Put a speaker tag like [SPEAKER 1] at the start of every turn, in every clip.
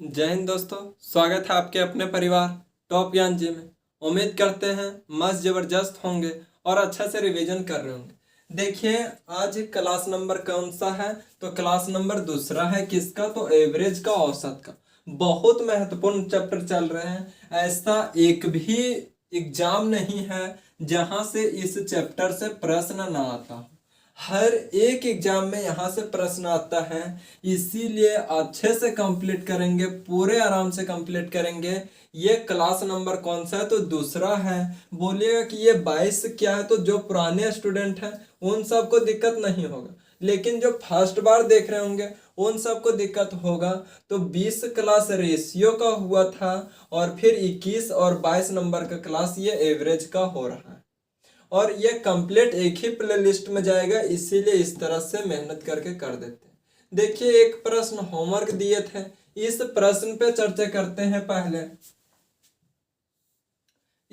[SPEAKER 1] जय हिंद दोस्तों। स्वागत है आपके अपने परिवार टॉप ज्ञान जी में। उम्मीद करते हैं मस्त जबरदस्त होंगे और अच्छा से रिवीजन कर रहे होंगे। देखिए आज क्लास नंबर कौन सा है, तो क्लास नंबर दूसरा है। किसका? तो एवरेज का, औसत का। बहुत महत्वपूर्ण चैप्टर चल रहे हैं। ऐसा एक भी एग्जाम नहीं है जहां से इस चैप्टर से प्रश्न ना आता हो। हर एक एग्जाम में यहाँ से प्रश्न आता है, इसीलिए अच्छे से कंप्लीट करेंगे, पूरे आराम से कंप्लीट करेंगे। ये क्लास नंबर कौन सा है? तो दूसरा है। बोलिएगा कि ये 22 क्या है, तो जो पुराने स्टूडेंट हैं उन सबको दिक्कत नहीं होगा, लेकिन जो फर्स्ट बार देख रहे होंगे उन सबको दिक्कत होगा। तो 20 क्लास रेशियो का हुआ था और फिर 21 और 22 नंबर का क्लास ये एवरेज का हो रहा है, और ये कंप्लीट एक ही प्लेलिस्ट में जाएगा, इसीलिए इस तरह से मेहनत करके कर देते हैं। देखिए एक प्रश्न होमवर्क दिए थे, इस प्रश्न पे चर्चा करते हैं। पहले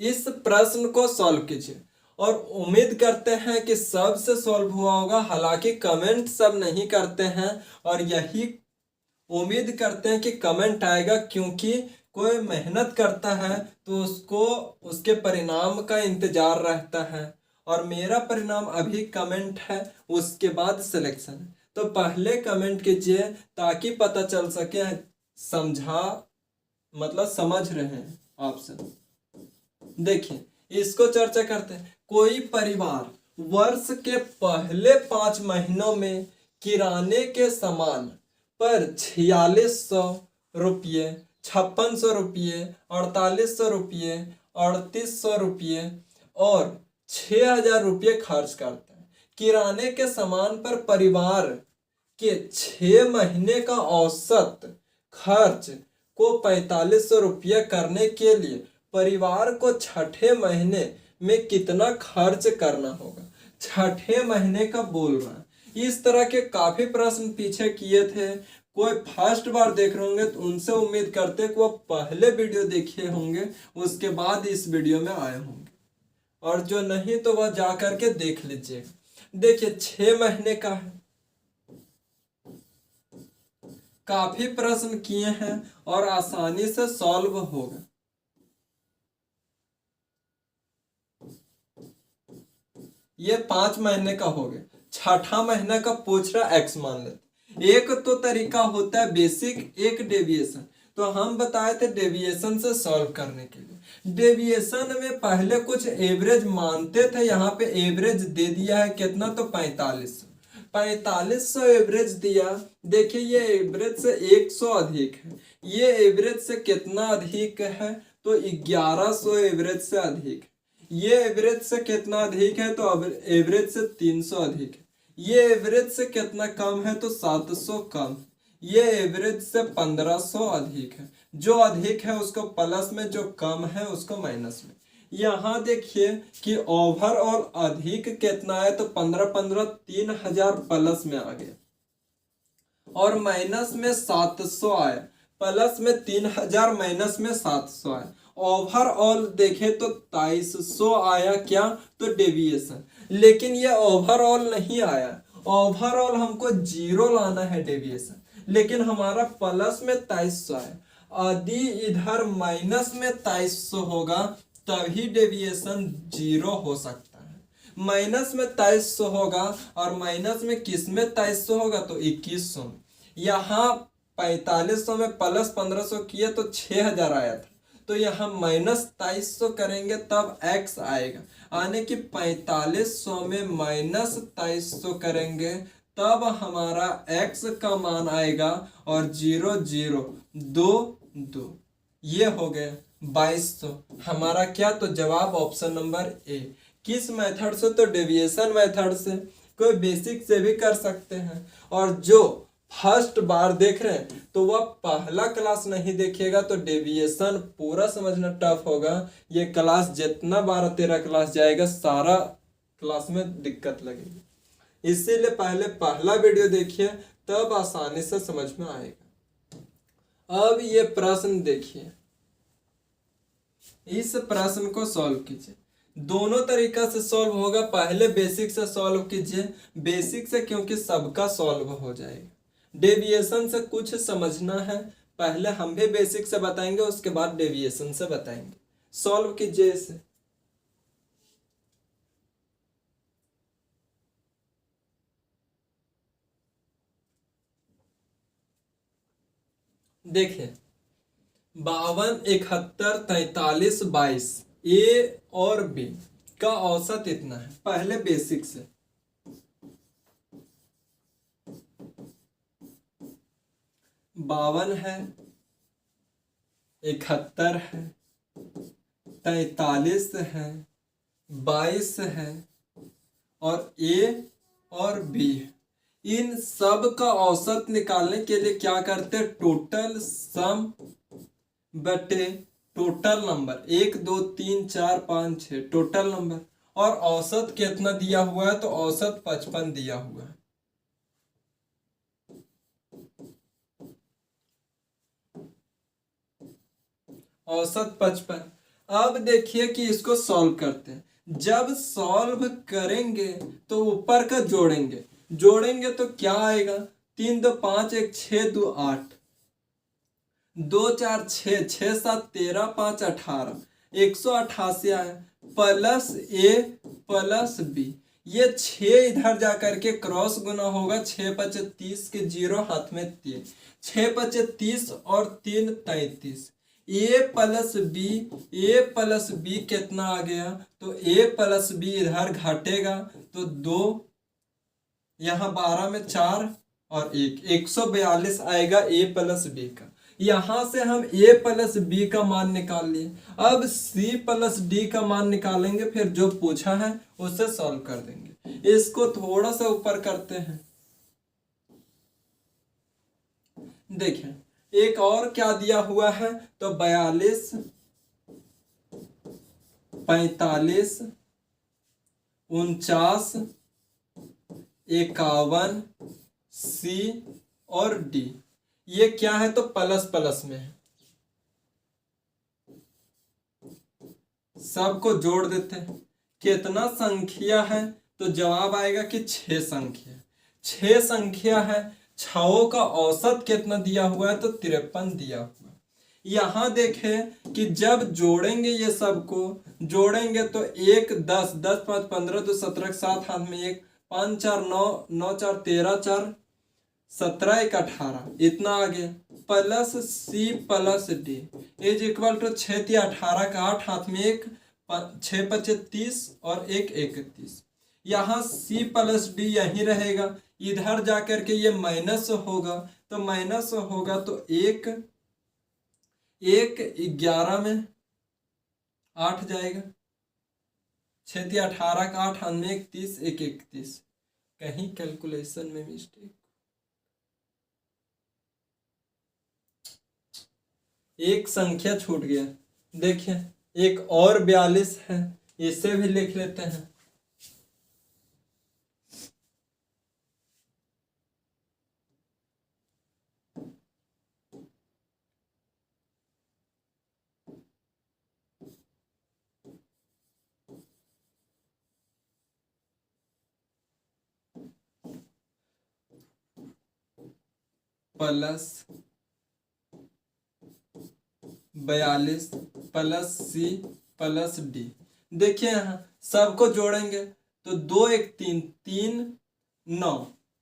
[SPEAKER 1] इस प्रश्न को सॉल्व कीजिए और उम्मीद करते हैं कि सबसे सॉल्व हुआ होगा। हालांकि कमेंट सब नहीं करते हैं और यही उम्मीद करते हैं कि कमेंट आएगा, क्योंकि कोई मेहनत करता है तो उसको उसके परिणाम का इंतजार रहता है, और मेरा परिणाम अभी कमेंट है, उसके बाद सिलेक्शन है। तो पहले कमेंट कीजिए ताकि पता चल सके समझा, मतलब समझ रहे हैं ऑप्शन। देखिए इसको चर्चा करते हैं। कोई परिवार वर्ष के पहले 5 महीनों में किराने के सामान पर 4600 रुपये, 5600 रुपये, 4800 रुपये, 3800 रुपये और 6000 रुपये खर्च करता है। किराने के सामान पर परिवार के 6 महीने का औसत खर्च को 4500 रुपये करने के लिए परिवार को छठे महीने में कितना खर्च करना होगा। छठे महीने का बोल रहा है। इस तरह के काफी प्रश्न पीछे किए थे। कोई फर्स्ट बार देख रहे होंगे तो उनसे उम्मीद करते हैं कि वो पहले वीडियो देखे होंगे, उसके बाद इस वीडियो में आए होंगे, और जो नहीं तो वह जा करके देख लीजिएगा। देखिए 6 महीने का है, काफी प्रश्न किए हैं और आसानी से सॉल्व होगा। ये 5 महीने का हो गया। छठा महीना का पूछ रहा, एक्स मान लेते। एक तो तरीका होता है बेसिक, एक डेविएशन। तो हम बताए थे डेविएशन से सॉल्व करने के लिए। डेविएशन में पहले कुछ एवरेज मानते थे, यहाँ पे एवरेज दे दिया है कितना, तो 4500 एवरेज दिया। देखिए ये एवरेज से 100 अधिक है। ये एवरेज से कितना अधिक है, तो 1100 एवरेज से अधिक है। ये एवरेज से कितना अधिक है, तो एवरेज से 300 अधिक है। ये एवरेज से कितना कम है, तो 700 कम। ये एवरेज से 1500 अधिक है। जो अधिक है उसको प्लस में, जो कम है उसको माइनस में। यहाँ देखिए कि ओवरऑल अधिक कितना है, तो 15 3000 प्लस में आ गया, और माइनस में 700 आया, प्लस में 3000, माइनस में 700 आया। ओवरऑल देखे तो 2300 आया। क्या? तो डेविएशन। लेकिन ये ओवरऑल नहीं आया, ओवरऑल हमको 0 लाना है डेविएशन, लेकिन हमारा प्लस में 2300 आया। यदि इधर माइनस में 2300 होगा तभी डेविएशन 0 हो सकता है। माइनस में 2300 होगा, और माइनस में किस में 2300 होगा, तो 2100 में। यहाँ 4500 में प्लस 1500 किए तो 6000 आया था, तो यहाँ माइनस 2300 करेंगे तब x आएगा। आने की 4500 में माइनस 2300 करेंगे तब हमारा x का मान आएगा, और 0 0 2 2, ये हो गया 2200। हमारा क्या? तो जवाब ऑप्शन नंबर ए। किस मेथड से? तो डेविएशन मेथड से। कोई बेसिक से भी कर सकते हैं, और जो फर्स्ट बार देख रहे हैं तो वह पहला क्लास नहीं देखेगा तो डेविएशन पूरा समझना टफ होगा। ये क्लास जितना 12-13 क्लास जाएगा सारा क्लास में दिक्कत लगेगी, इसीलिए पहले पहला वीडियो देखिए, तब आसानी से समझ में आएगा। अब ये प्रश्न देखिए, इस प्रश्न को सॉल्व कीजिए। दोनों तरीका से सॉल्व होगा। पहले बेसिक से सॉल्व कीजिए, बेसिक से क्योंकि सबका सॉल्व हो जाएगा। डेविएशन से कुछ समझना है, पहले हम भी बेसिक से बताएंगे, उसके बाद डेविएशन से बताएंगे। सॉल्व कीजिए इसे। देखिए 52, 71, 43, 22 ए और बी का औसत इतना है। पहले बेसिक से 52 है, 71 है, 43 है, 22 है और ए और बी है। इन सब का औसत निकालने के लिए क्या करते हैं, टोटल सम बटे टोटल नंबर, 1 2 3 4 5 6 टोटल नंबर, और औसत कितना दिया हुआ है, तो औसत 55 दिया हुआ है। औसत 55। अब देखिए कि इसको सॉल्व करते हैं। जब सॉल्व करेंगे तो ऊपर का जोड़ेंगे, जोड़ेंगे तो क्या आएगा, 3 2 5 1 6 2 8, 2 4 6 6 7 13 5 18, 188 आया, प्लस ए प्लस बी। ये 6 इधर जाकर के क्रॉस गुना होगा, 6 5 30 के 0 हाथ में 3, 6 5 30 और 3 33। ए प्लस बी, ए प्लस बी कितना आ गया, तो ए प्लस बी इधर घटेगा तो 2, यहाँ 12 में 4 और 1, 142 आएगा ए प्लस बी का। यहां से हम ए प्लस बी का मान निकाल लिए। अब सी प्लस डी का मान निकालेंगे, फिर जो पूछा है उससे सॉल्व कर देंगे। इसको थोड़ा सा ऊपर करते हैं। देखिए एक और क्या दिया हुआ है, तो 42, 45, 49, 51 सी और डी। ये क्या है, तो प्लस प्लस में है। सबको जोड़ देते हैं। कितना संख्या है, तो जवाब आएगा कि 6 संख्या। 6 संख्या है। छओं का औसत कितना दिया हुआ है, तो 53 दिया हुआ है। यहां देखें कि जब जोड़ेंगे, ये सबको जोड़ेंगे तो 1 10 10 5 15 2 17 7 हाथ में 1, 5 4 9 9 4 13 4 17 1 18, इतना आ गया। Plus C plus D is equal to 6 3 18 का 8 हाथ में 1, 6 5 30 और 1 31। यहाँ सी प्लस डी यही रहेगा। इधर जाकर के ये माइनस होगा, तो माइनस होगा तो 1 1 11 में 8 जाएगा, 6 3 18 का 8 हाथ में 1 30 1 31। कहीं कैलकुलेशन में मिस्टेक, एक संख्या छूट गया। देखिए एक और 42 है, इसे भी लिख लेते हैं। Plus 42 plus C plus D. देखिए यहाँ सबको जोड़ेंगे तो 2 1 3 3 9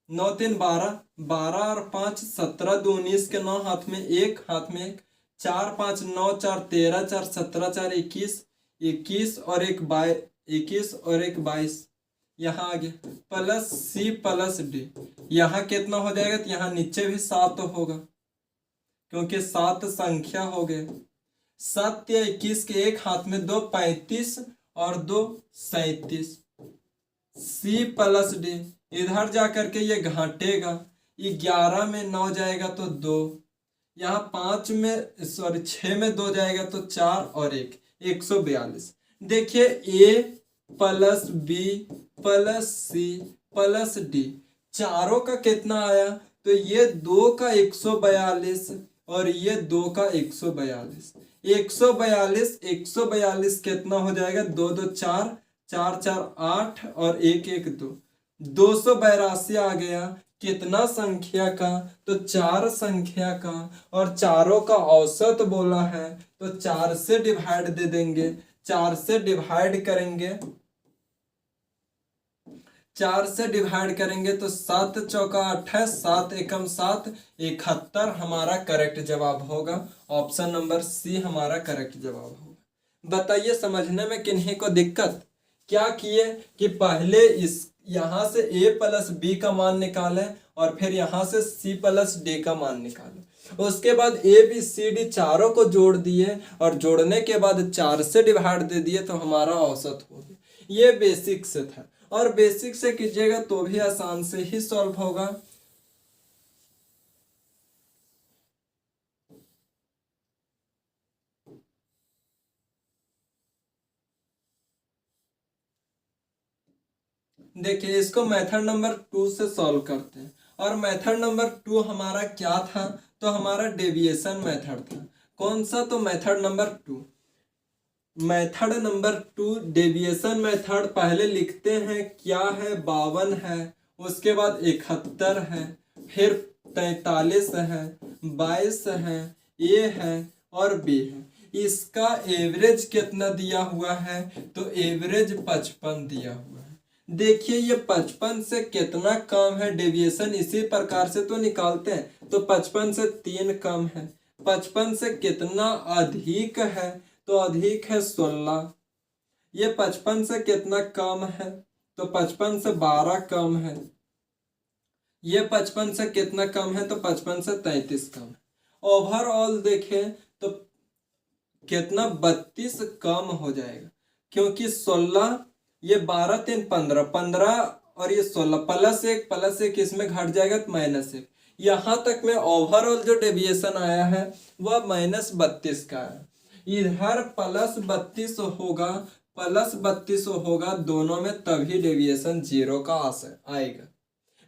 [SPEAKER 1] 9 3 12 12 और 5 17 2 19 के 9 हाथ में 1 हाथ में 1, 4 5 9 4 13 4 17 4 21 21 और 1 21 और 1 22। यहाँ आ गया प्लस सी प्लस डी। यहाँ कितना हो जाएगा, तो यहाँ नीचे भी 7 होगा, क्योंकि 7 संख्या हो गए। 7 या 21 के 1 हाथ में 2 35 और 2 37। सी प्लस डी इधर जाकर के ये घाटेगा, 11 में 9 जाएगा तो 2, यहाँ 5 में 6 में 2 जाएगा तो 4 और 1 142। देखिए A plus B plus C plus D चारों का कितना आया, तो ये 2 का 142 और ये 2 का 142। 142 142 कितना हो जाएगा, 2 2 4 4 4 8 और 1 1 2 282 आ गया। कितना संख्या का, तो 4 संख्या का, और चारों का औसत बोला है तो 4 से डिवाइड दे देंगे। 4 से डिवाइड करेंगे, 4 से डिवाइड करेंगे तो 7 चौका 28, 7 एकम 7, 71 हमारा करेक्ट जवाब होगा। ऑप्शन नंबर सी हमारा करेक्ट जवाब होगा। बताइए समझने में किन्हीं को दिक्कत? क्या किए कि पहले इस यहां से a प्लस बी का मान निकाले और फिर यहां से c प्लस डी का मान निकाले। उसके बाद a b c d चारों को जोड़ दिए और जोड़ने के बाद 4 से डिवाइड दे दिए तो हमारा औसत हो गया। ये बेसिक से था, और बेसिक से कीजिएगा तो भी आसान से ही सॉल्व होगा। देखिए इसको मेथड नंबर 2 से सॉल्व करते हैं, और मेथड नंबर 2 हमारा क्या था, तो हमारा डेविएशन मेथड था। कौन सा? तो method number 2। Method number 2 deviation method. पहले लिखते हैं क्या है, 52 है, उसके बाद 71 है, फिर 43 है, 22 है, ए है और बी है। इसका एवरेज कितना दिया हुआ है, तो एवरेज 55 दिया हुआ है। देखिए ये 55 से कितना कम है, डेविएशन इसी प्रकार से तो निकालते हैं। तो 55 से 3 कम है। 55 से कितना अधिक है, तो अधिक है 16। ये 55 से कितना कम है, तो 55 से 12 कम है। ये 55 से कितना कम है, तो 55 से 33 कम है। ओवरऑल देखें तो कितना 32 कम हो जाएगा, क्योंकि 16, ये 12 3 15, 15 और ये 16 प्लस एक इसमें घट जाएगा तो -1। यहां तक में ओवरऑल जो डेविएशन आया है वह -32 का है। इधर +32 होगा, +32 होगा दोनों में, तभी डेविएशन 0 का आएगा।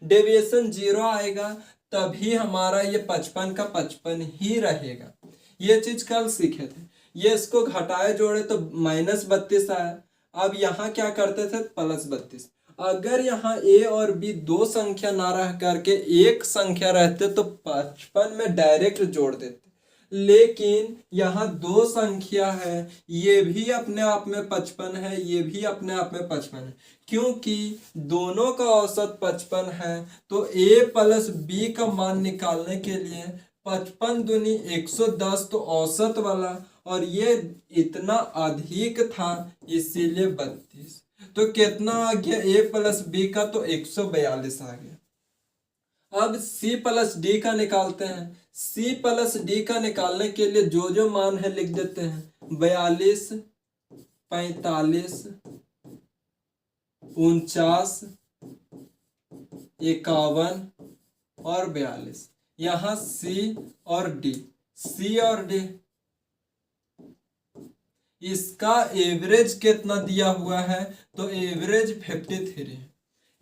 [SPEAKER 1] डेविएशन 0 आएगा तभी हमारा ये 55 का 55 ही रहेगा। ये चीज कल सीखे थे। ये इसको घटाए जोड़े तो -32 आया। अब यहाँ क्या करते थे, +32। अगर यहाँ ए और बी दो संख्या ना रह करके एक संख्या रहते तो 55 में डायरेक्ट जोड़ देते, लेकिन यहाँ दो संख्या है, ये भी अपने आप में 55 है, ये भी अपने आप में 55 है। क्योंकि दोनों का औसत 55 है तो a प्लस बी का मान निकालने के लिए 55 दूनी 110 तो औसत वाला, और ये इतना अधिक था इसीलिए 32। तो कितना आ गया a प्लस बी का, तो 142 आ गया। अब c प्लस डी का निकालते हैं। c प्लस डी का निकालने के लिए जो जो मान है लिख देते हैं। 42, 45, 49, 51 और 42। यहाँ c और d। इसका एवरेज कितना दिया हुआ है, तो एवरेज 53 है।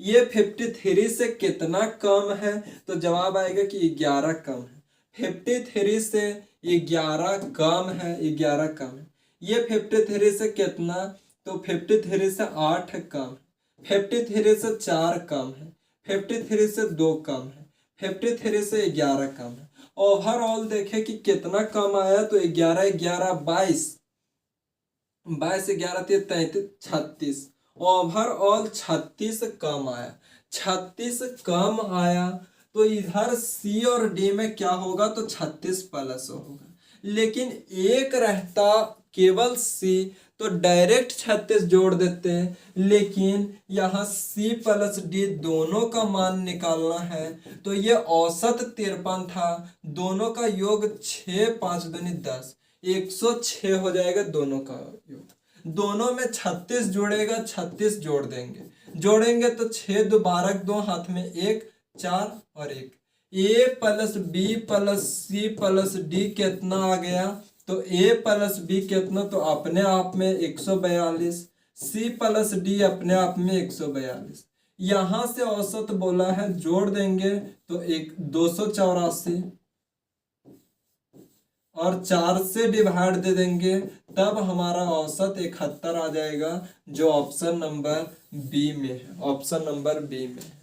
[SPEAKER 1] ये 53 से कितना कम है, तो जवाब आएगा कि 11 कम है। 53 से 11 कम है, 11 कम है। ये 53 से कितना, तो 53 से 8 कम है, 53 से 4 कम है, 53 से 2 कम है, 53 से 11 कम है। ओवरऑल देखें कि कितना कम आया, तो 11 11 22, 22 11 33 36। ओवरऑल 36 कम आया। 36 कम आया तो इधर सी और डी में क्या होगा, तो 36 प्लस होगा। लेकिन एक रहता केवल सी तो डायरेक्ट 36 जोड़ देते हैं, लेकिन यहाँ सी प्लस डी दोनों का मान निकालना है तो ये औसत 53 था। दोनों का योग 6 5 दूनी 10, 106 हो जाएगा दोनों का योग। दोनों में 36 जुड़ेगा, 36 जोड़ेंगे तो 6 2 12, 2 हाथ में 1, 4 और 1। A plus B plus C plus D कितना आ गया, तो ए प्लस बी कितना, तो अपने आप में 142, सी प्लस डी अपने आप में 142। यहां से औसत बोला है, जोड़ देंगे तो 284 और 4 से डिवाइड दे देंगे, तब हमारा औसत 71 आ जाएगा, जो ऑप्शन नंबर बी में है। ऑप्शन नंबर बी में है।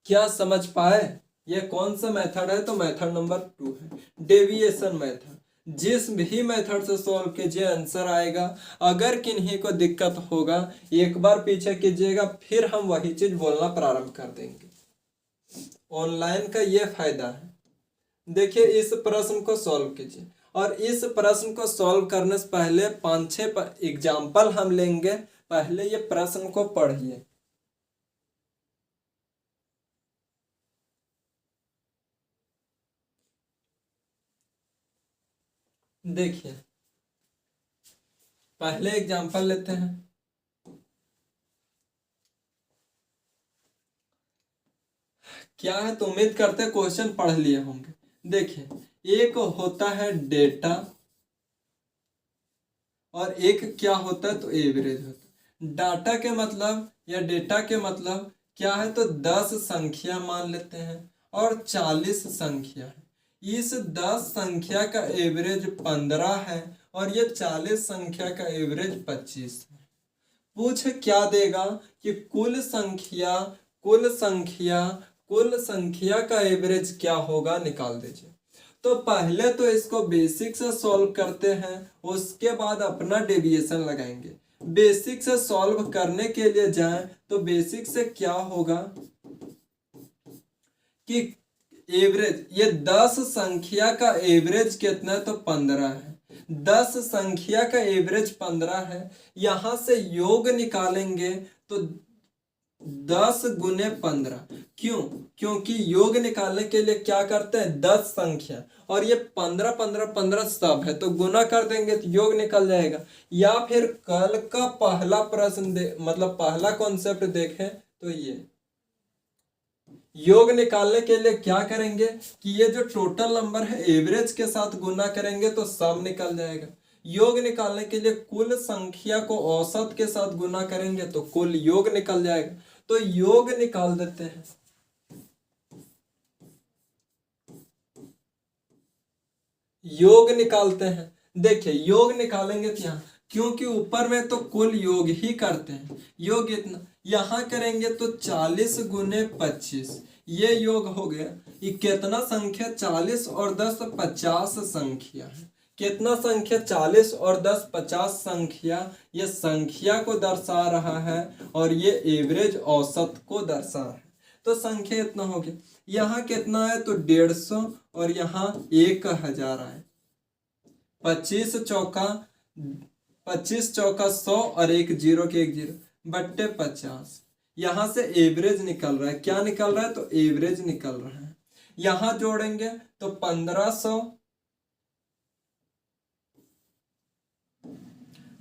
[SPEAKER 1] क्या समझ पाए? ये कौन सा मेथड है? तो मेथड नंबर 2 है, डेविएशन मेथड। जिस भी मेथड से सॉल्व कीजिए आंसर आएगा। अगर किन्हीं को दिक्कत होगा एक बार पीछे कीजिएगा, फिर हम वही चीज बोलना प्रारंभ कर देंगे। ऑनलाइन का ये फायदा है। देखिए इस प्रश्न को सॉल्व कीजिए, और इस प्रश्न को सॉल्व करने से पहले 5-6 एग्जाम्पल हम लेंगे। पहले ये प्रश्न को पढ़िए। देखिए पहले एग्जाम्पल लेते हैं। क्या है तो उम्मीद करते हैं क्वेश्चन पढ़ लिए होंगे। देखिए एक होता है डेटा, और एक क्या होता है तो एवरेज होता है। डाटा के मतलब या डेटा के मतलब क्या है तो 10 संख्या मान लेते हैं और 40 संख्या है। इस 10 संख्या का एवरेज 15 है और ये 40 संख्या का एवरेज 25 है। पूछ क्या देगा कि कुल संख्या का एवरेज क्या होगा, निकाल दीजिए। तो पहले तो इसको बेसिक से सॉल्व करते हैं, उसके बाद अपना डेविएशन लगाएंगे। बेसिक से सॉल्व करने के लिए जाएं तो बेसिक से क्या होगा कि एवरेज, ये 10 संख्या का एवरेज कितना है तो 15 है। 10 संख्या का एवरेज 15 है। यहां से योग निकालेंगे तो 10 गुने 15। क्यों? क्योंकि योग निकालने के लिए क्या करते हैं 10 संख्या, और ये 15 15 15 सब है तो गुना कर देंगे तो योग निकल जाएगा। या फिर कल का पहला प्रश्न मतलब पहला कॉन्सेप्ट देखें तो ये योग निकालने के लिए क्या करेंगे कि ये जो टोटल नंबर है एवरेज के साथ गुना करेंगे तो सब निकल जाएगा। योग निकालने के लिए कुल संख्या को औसत के साथ गुना करेंगे तो कुल योग निकल जाएगा। तो योग निकाल देते हैं। योग निकालते हैं। देखिए योग निकालेंगे तो यहाँ, क्योंकि ऊपर में तो कुल योग ही करते हैं, योग इतना यहां करेंगे तो 40 गुने 25 ये योग हो गया। ये कितना संख्या 40 और 10 50 संख्या है। कितना संख्या 40 और 10 50 संख्या, ये संख्या को दर्शा रहा है और ये एवरेज औसत को दर्शा रहा है। तो संख्या इतना हो गया। यहाँ कितना है तो 150 और यहाँ 1000 आए। 25 चौका 100 और एक जीरो के एक जीरो बट्टे 50। यहां से एवरेज निकल रहा है। क्या निकल रहा है तो एवरेज निकल रहा है। यहां जोड़ेंगे तो 1500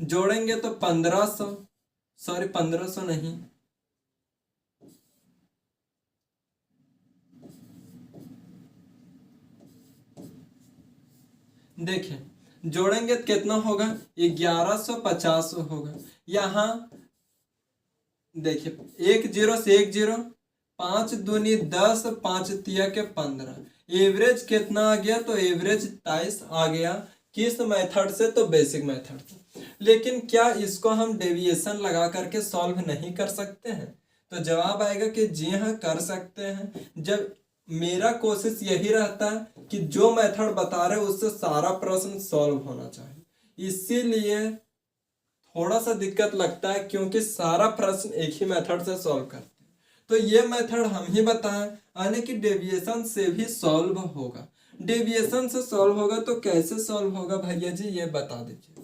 [SPEAKER 1] जोड़ेंगे तो 1500, सॉरी 1500 नहीं, देखिए जोड़ेंगे तो कितना होगा 1150 होगा। यहाँ देखिए एक जीरो से एक जीरो, 5 दूनी 10, 5 तिया के 15। एवरेज कितना आ गया तो एवरेज 23 आ गया। किस मेथड से तो बेसिक मेथड से। लेकिन क्या इसको हम डेविएशन लगा करके सॉल्व नहीं कर सकते हैं? तो जवाब आएगा कि जी हाँ कर सकते हैं। जब मेरा कोशिश यही रहता है कि जो मेथड बता रहे उससे सारा प्रश्न सॉल्व होना चाहिए, इसीलिए थोड़ा सा दिक्कत लगता है क्योंकि सारा प्रश्न एक ही मेथड से सॉल्व करते हैं। तो ये मेथड हम ही बताएं, यानी कि डेविएशन से भी सॉल्व होगा। डेविएशन से सॉल्व होगा तो कैसे सॉल्व होगा भैया जी ये बता दीजिए।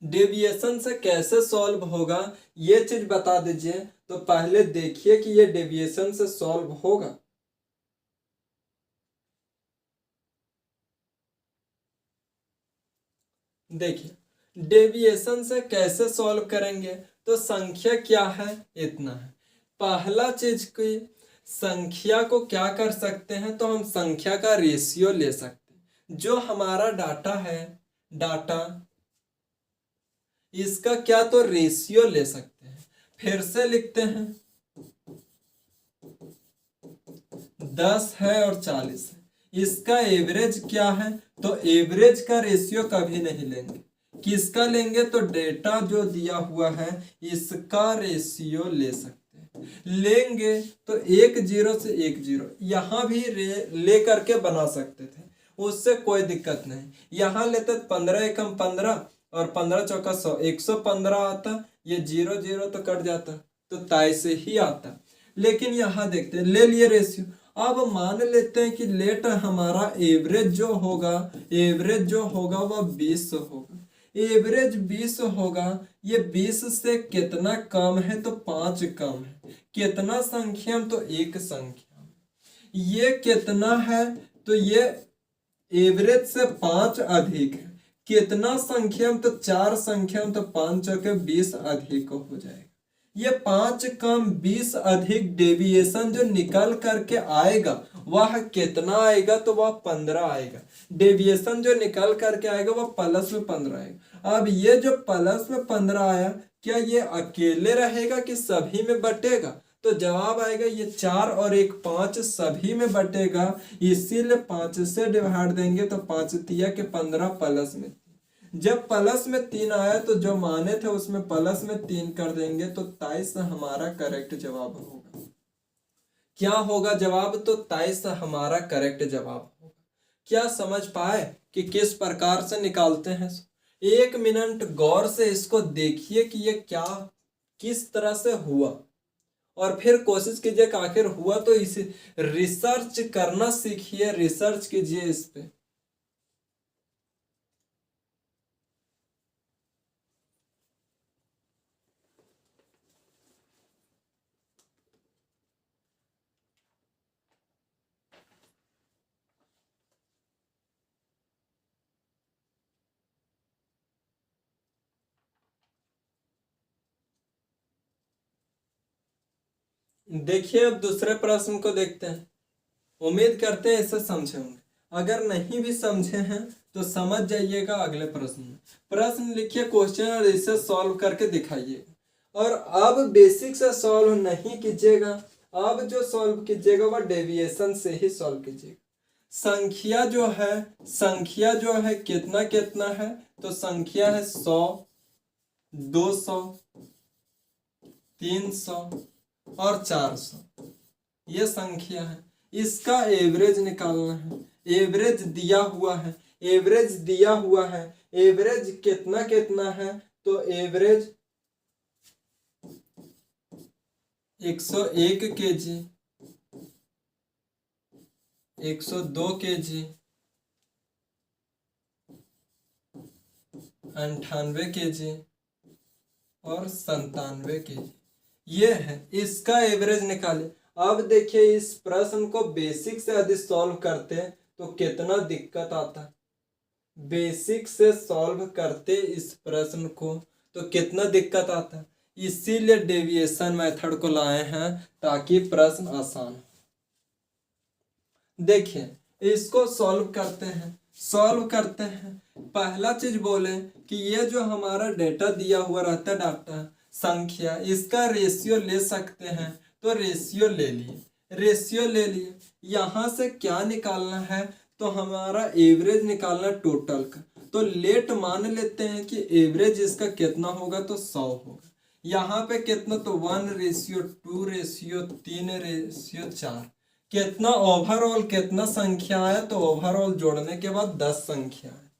[SPEAKER 1] डेविएशन से कैसे सॉल्व होगा ये चीज बता दीजिए। तो पहले देखिए कि ये डेविएशन से सॉल्व होगा। देखिए डेविएशन से कैसे सॉल्व करेंगे तो संख्या क्या है इतना है। पहला चीज की संख्या को क्या कर सकते हैं तो हम संख्या का रेशियो ले सकते हैं। जो हमारा डाटा है, डाटा इसका क्या तो रेशियो ले सकते हैं। फिर से लिखते हैं 10 है और 40 है। इसका एवरेज क्या है तो एवरेज का रेशियो कभी नहीं लेंगे। किसका लेंगे तो डेटा जो दिया हुआ है इसका रेशियो ले सकते हैं। लेंगे तो एक जीरो से एक जीरो यहाँ भी ले करके बना सकते थे, उससे कोई दिक्कत नहीं। यहाँ लेते 15 एकम 15 और 15 चौका 100, 115 आता, ये जीरो जीरो तो कट जाता, तो ताई से ही आता। लेकिन यहाँ देखते हैं, ले लिए रेशियो। अब मान लेते हैं कि लेट हमारा एवरेज जो होगा, एवरेज जो होगा वह 20 होगा। एवरेज 20 होगा, ये 20 से कितना कम है तो 5 कम है। कितना संख्या तो एक संख्या। ये कितना है तो ये एवरेज से 5 अधिक है। कितना संख्या तो 4 संख्या तो 5 चौके 20 अधिक हो जाएगा। ये 5 कम 20 अधिक डेविएशन जो निकल करके आएगा वह कितना आएगा तो वह 15 आएगा। डेविएशन जो निकल करके आएगा वह प्लस में 15 आएगा। अब ये जो प्लस में 15 आया, क्या ये अकेले रहेगा कि सभी में बटेगा? तो जवाब आएगा ये 4 और 1 5 सभी में बटेगा, इसीलिए 5 से डिवाइड देंगे तो 5 तिया के 15 प्लस में। जब प्लस में 3 आया तो जो माने थे उसमें प्लस में 3 कर देंगे तो 23 हमारा करेक्ट जवाब होगा। क्या होगा जवाब? तो 23 हमारा करेक्ट जवाब होगा। क्या समझ पाए कि किस प्रकार से निकालते हैं? 1 मिनट गौर से इसको देखिए कि ये क्या किस तरह से हुआ, और फिर कोशिश कीजिए कि आखिर हुआ तो इसे रिसर्च करना सीखिए, रिसर्च कीजिए इस पे। देखिए अब दूसरे प्रश्न को देखते हैं। उम्मीद करते हैं इसे समझे होंगे। अगर नहीं भी समझे हैं तो समझ जाइएगा अगले प्रश्न में। प्रश्न लिखिए क्वेश्चन और इसे सॉल्व करके दिखाइएगा। और अब बेसिक से सॉल्व नहीं कीजिएगा, अब जो सॉल्व कीजिएगा वह डेविएशन से ही सॉल्व कीजिएगा। संख्या जो है कितना कितना है तो संख्या है 100, 200, 300 और 400। ये संख्या है, इसका एवरेज निकालना है। एवरेज दिया हुआ है, एवरेज दिया हुआ है। एवरेज कितना कितना है तो एवरेज 101 kg, 102 kg, 98 kg और 97 kg। ये है, इसका एवरेज निकाले। अब देखिए इस प्रश्न को बेसिक से यदि सॉल्व करते हैं तो कितना दिक्कत आता है। बेसिक से सॉल्व करते इस प्रश्न को तो कितना दिक्कत आता है, इसीलिए डेविएशन मेथड को लाए हैं ताकि प्रश्न आसान हो। देखिए इसको सॉल्व करते हैं। पहला चीज बोले कि ये जो हमारा डेटा दिया हुआ रहता है, डाटा संख्या, इसका रेशियो ले सकते हैं तो रेशियो ले लिए। यहाँ से क्या निकालना है तो हमारा एवरेज निकालना टोटल का। तो लेट मान लेते हैं कि एवरेज इसका कितना होगा तो 100 होगा। यहाँ पे कितना तो 1:2:3:4। कितना ओवरऑल कितना संख्या है तो ओवरऑल जोड़ने के बाद 10 संख्या है।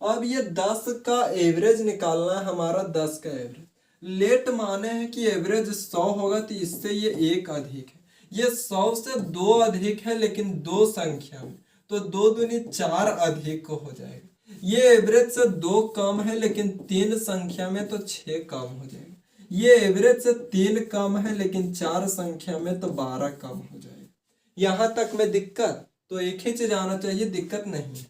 [SPEAKER 1] अब ये 10 का एवरेज निकालना है, हमारा 10 का एवरेज। लेट माने हैं कि एवरेज 100 होगा तो इससे ये 1 अधिक है। ये 100 से 2 अधिक है लेकिन 2 संख्या में, तो 2 दूनी 4 अधिक हो जाएगा। ये एवरेज से 2 कम है लेकिन 3 संख्या में तो 6 कम हो जाएगा। ये एवरेज से 3 कम है लेकिन 4 संख्या में तो 12 कम हो जाएगा। यहां तक में दिक्कत तो एक ही चीज आना चाहिए, दिक्कत नहीं है।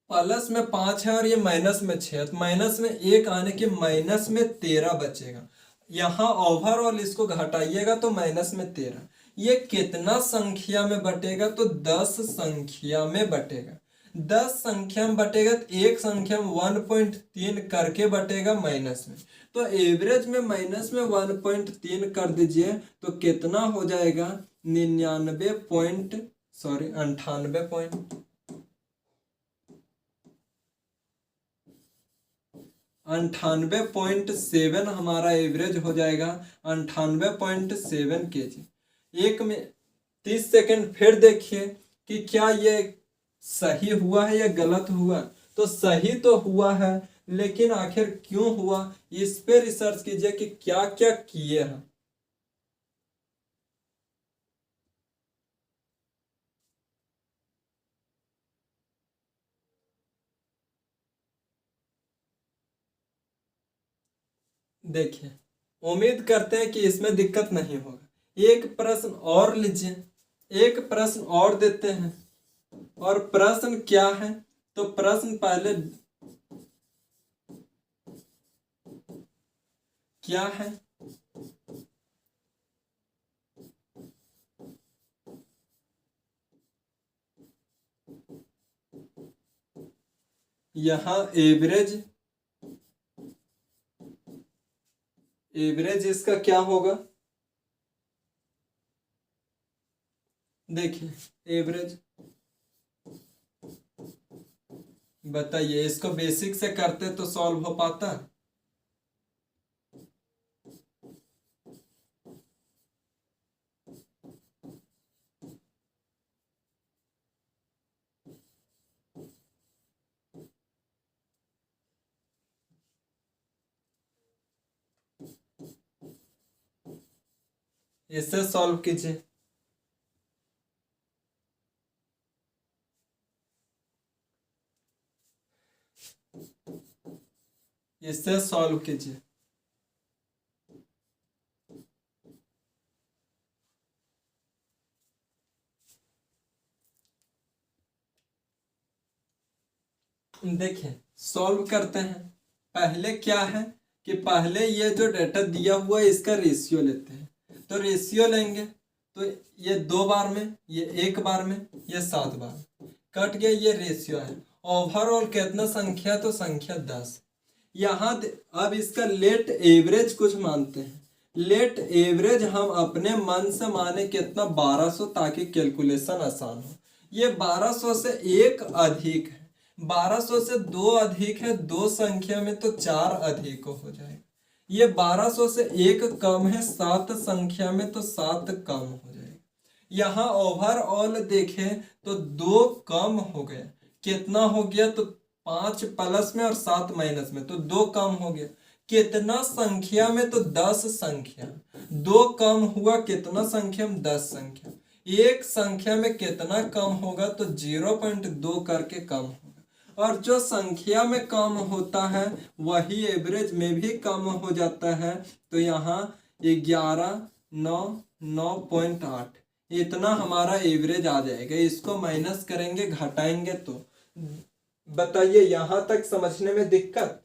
[SPEAKER 1] प्लस में 5 है और ये माइनस में 6 है, तो माइनस में 1 आने के माइनस में 13 बचेगा। यहाँ ओवरऑल इसको घटाइएगा तो माइनस में 13। ये कितना संख्या में बटेगा तो 10 संख्या में बटेगा। 10 संख्या में बटेगा तो एक संख्या में 1.3 करके बटेगा माइनस में। तो एवरेज में माइनस में 1.3 कर दीजिए तो कितना हो जाएगा 98 पॉइंट 98.7 हमारा एवरेज हो जाएगा 98.7 kg। 1 में 30 सेकेंड फिर देखिए कि क्या ये सही हुआ है या गलत हुआ। तो सही तो हुआ है, लेकिन आखिर क्यों हुआ इस पे रिसर्च कीजिए कि क्या क्या किए हैं। देखिए, उम्मीद करते हैं कि इसमें दिक्कत नहीं होगा। एक प्रश्न और लीजिए, एक प्रश्न और देते हैं। और प्रश्न क्या है, तो प्रश्न पहले क्या है, यहां एवरेज, एवरेज इसका क्या होगा। देखिए एवरेज, बताइए इसको बेसिक से करते तो सॉल्व हो पाता। इससे सॉल्व कीजिए। इससे सॉल्व कीजिए। देखिए सॉल्व करते हैं। पहले क्या है कि पहले ये जो डेटा दिया हुआ है इसका रेशियो लेते हैं। तो रेशियो लेंगे तो ये 2 बार में, ये 1 बार में, ये 7 बार कट गया, ये रेशियो है। ओवरऑल कितना संख्या, तो संख्या 10। यहाँ अब इसका लेट एवरेज कुछ मानते हैं। लेट एवरेज हम अपने मन से माने कितना, 1200, ताकि कैलकुलेशन आसान हो। ये 1200 से 1 अधिक है, 1200 से 2 अधिक है, 2 संख्या में तो 4 अधिक हो जाएगा। ये 1200 से 1 कम है, 7 संख्या में तो 7 कम हो जाएगा। यहाँ ओवरऑल देखें तो 2 कम हो गया, कितना हो गया, तो 5 प्लस में और 7 माइनस में, तो 2 कम हो गया। कितना संख्या में, तो 10 संख्या। 2 कम हुआ कितना संख्या में, 10 संख्या। एक संख्या में कितना कम होगा, तो 0.2 करके कम होगा। और जो संख्या में कम होता है वही एवरेज में भी कम हो जाता है। तो यहाँ 11, 9, 9.8 इतना हमारा एवरेज आ जाएगा। इसको माइनस करेंगे, घटाएंगे तो बताइए यहां तक समझने में दिक्कत।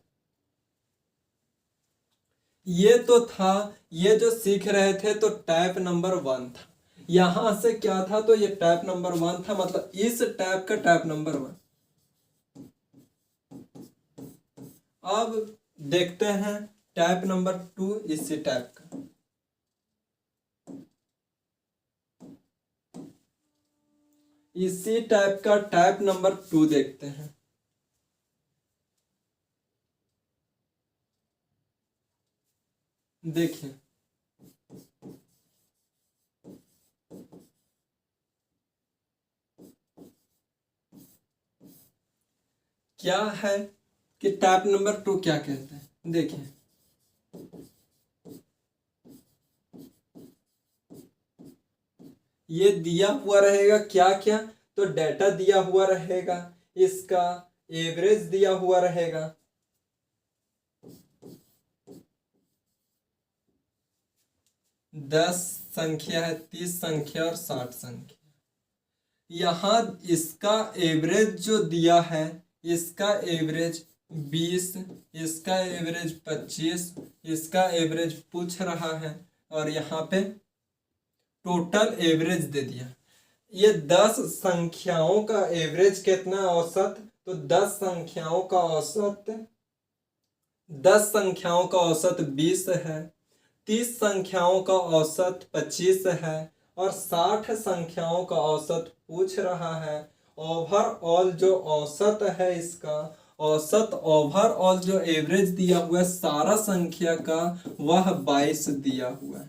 [SPEAKER 1] ये तो था, ये जो सीख रहे थे तो टाइप नंबर 1 था। यहां से क्या था, तो ये टाइप नंबर 1 था, मतलब इस टाइप का टाइप नंबर 1। अब देखते हैं टाइप नंबर 2, इसी टाइप का। इसी टाइप का टाइप नंबर 2 देखते हैं। देखिए क्या है कि टाइप नंबर 2 क्या कहते हैं। देखिए ये दिया हुआ रहेगा क्या क्या, तो डेटा दिया हुआ रहेगा, इसका एवरेज दिया हुआ रहेगा। दस संख्या है, 30 संख्या और 60 संख्या। यहाँ इसका एवरेज जो दिया है, इसका एवरेज 20, इसका एवरेज 25, इसका एवरेज पूछ रहा है, और यहाँ पे टोटल एवरेज दे दिया। ये 10 संख्याओं का एवरेज कितना औसत, तो 10 संख्याओं का औसत, 10 संख्याओं का औसत 20 है, 30 संख्याओं का औसत 25 है, और 60 संख्याओं का औसत पूछ रहा है। ओवरऑल जो औसत है इसका, औसत ओवरऑल जो एवरेज दिया हुआ है सारा संख्या का वह 22 दिया हुआ है।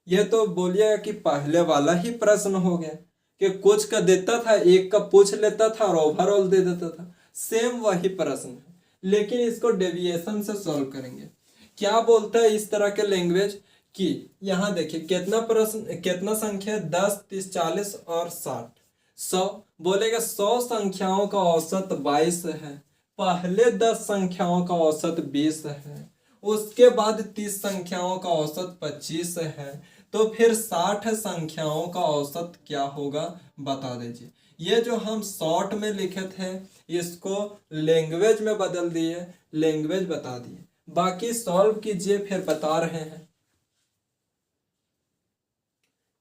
[SPEAKER 1] ये तो बोलिएगा कि पहले वाला ही प्रश्न हो गया कि कुछ का देता था, एक का पूछ लेता था और ओवरऑल दे देता था। सेम वही प्रश्न है, लेकिन इसको डेविएशन से सॉल्व करेंगे। क्या बोलता है इस तरह के लैंग्वेज कि यहाँ देखिए कितना प्रश्न, कितना संख्या 10, 30, 40 और 60। 100 बोलेगा 100 संख्याओं का औसत 22 है, पहले 10 संख्याओं का औसत 20 है, उसके बाद 30 संख्याओं का औसत 25 है, तो फिर 60 संख्याओं का औसत क्या होगा बता दीजिए। ये जो हम शॉर्ट में लिखे थे इसको लैंग्वेज में बदल दिए, लैंग्वेज बता दिए। बाकी सॉल्व कीजिए, फिर बता रहे हैं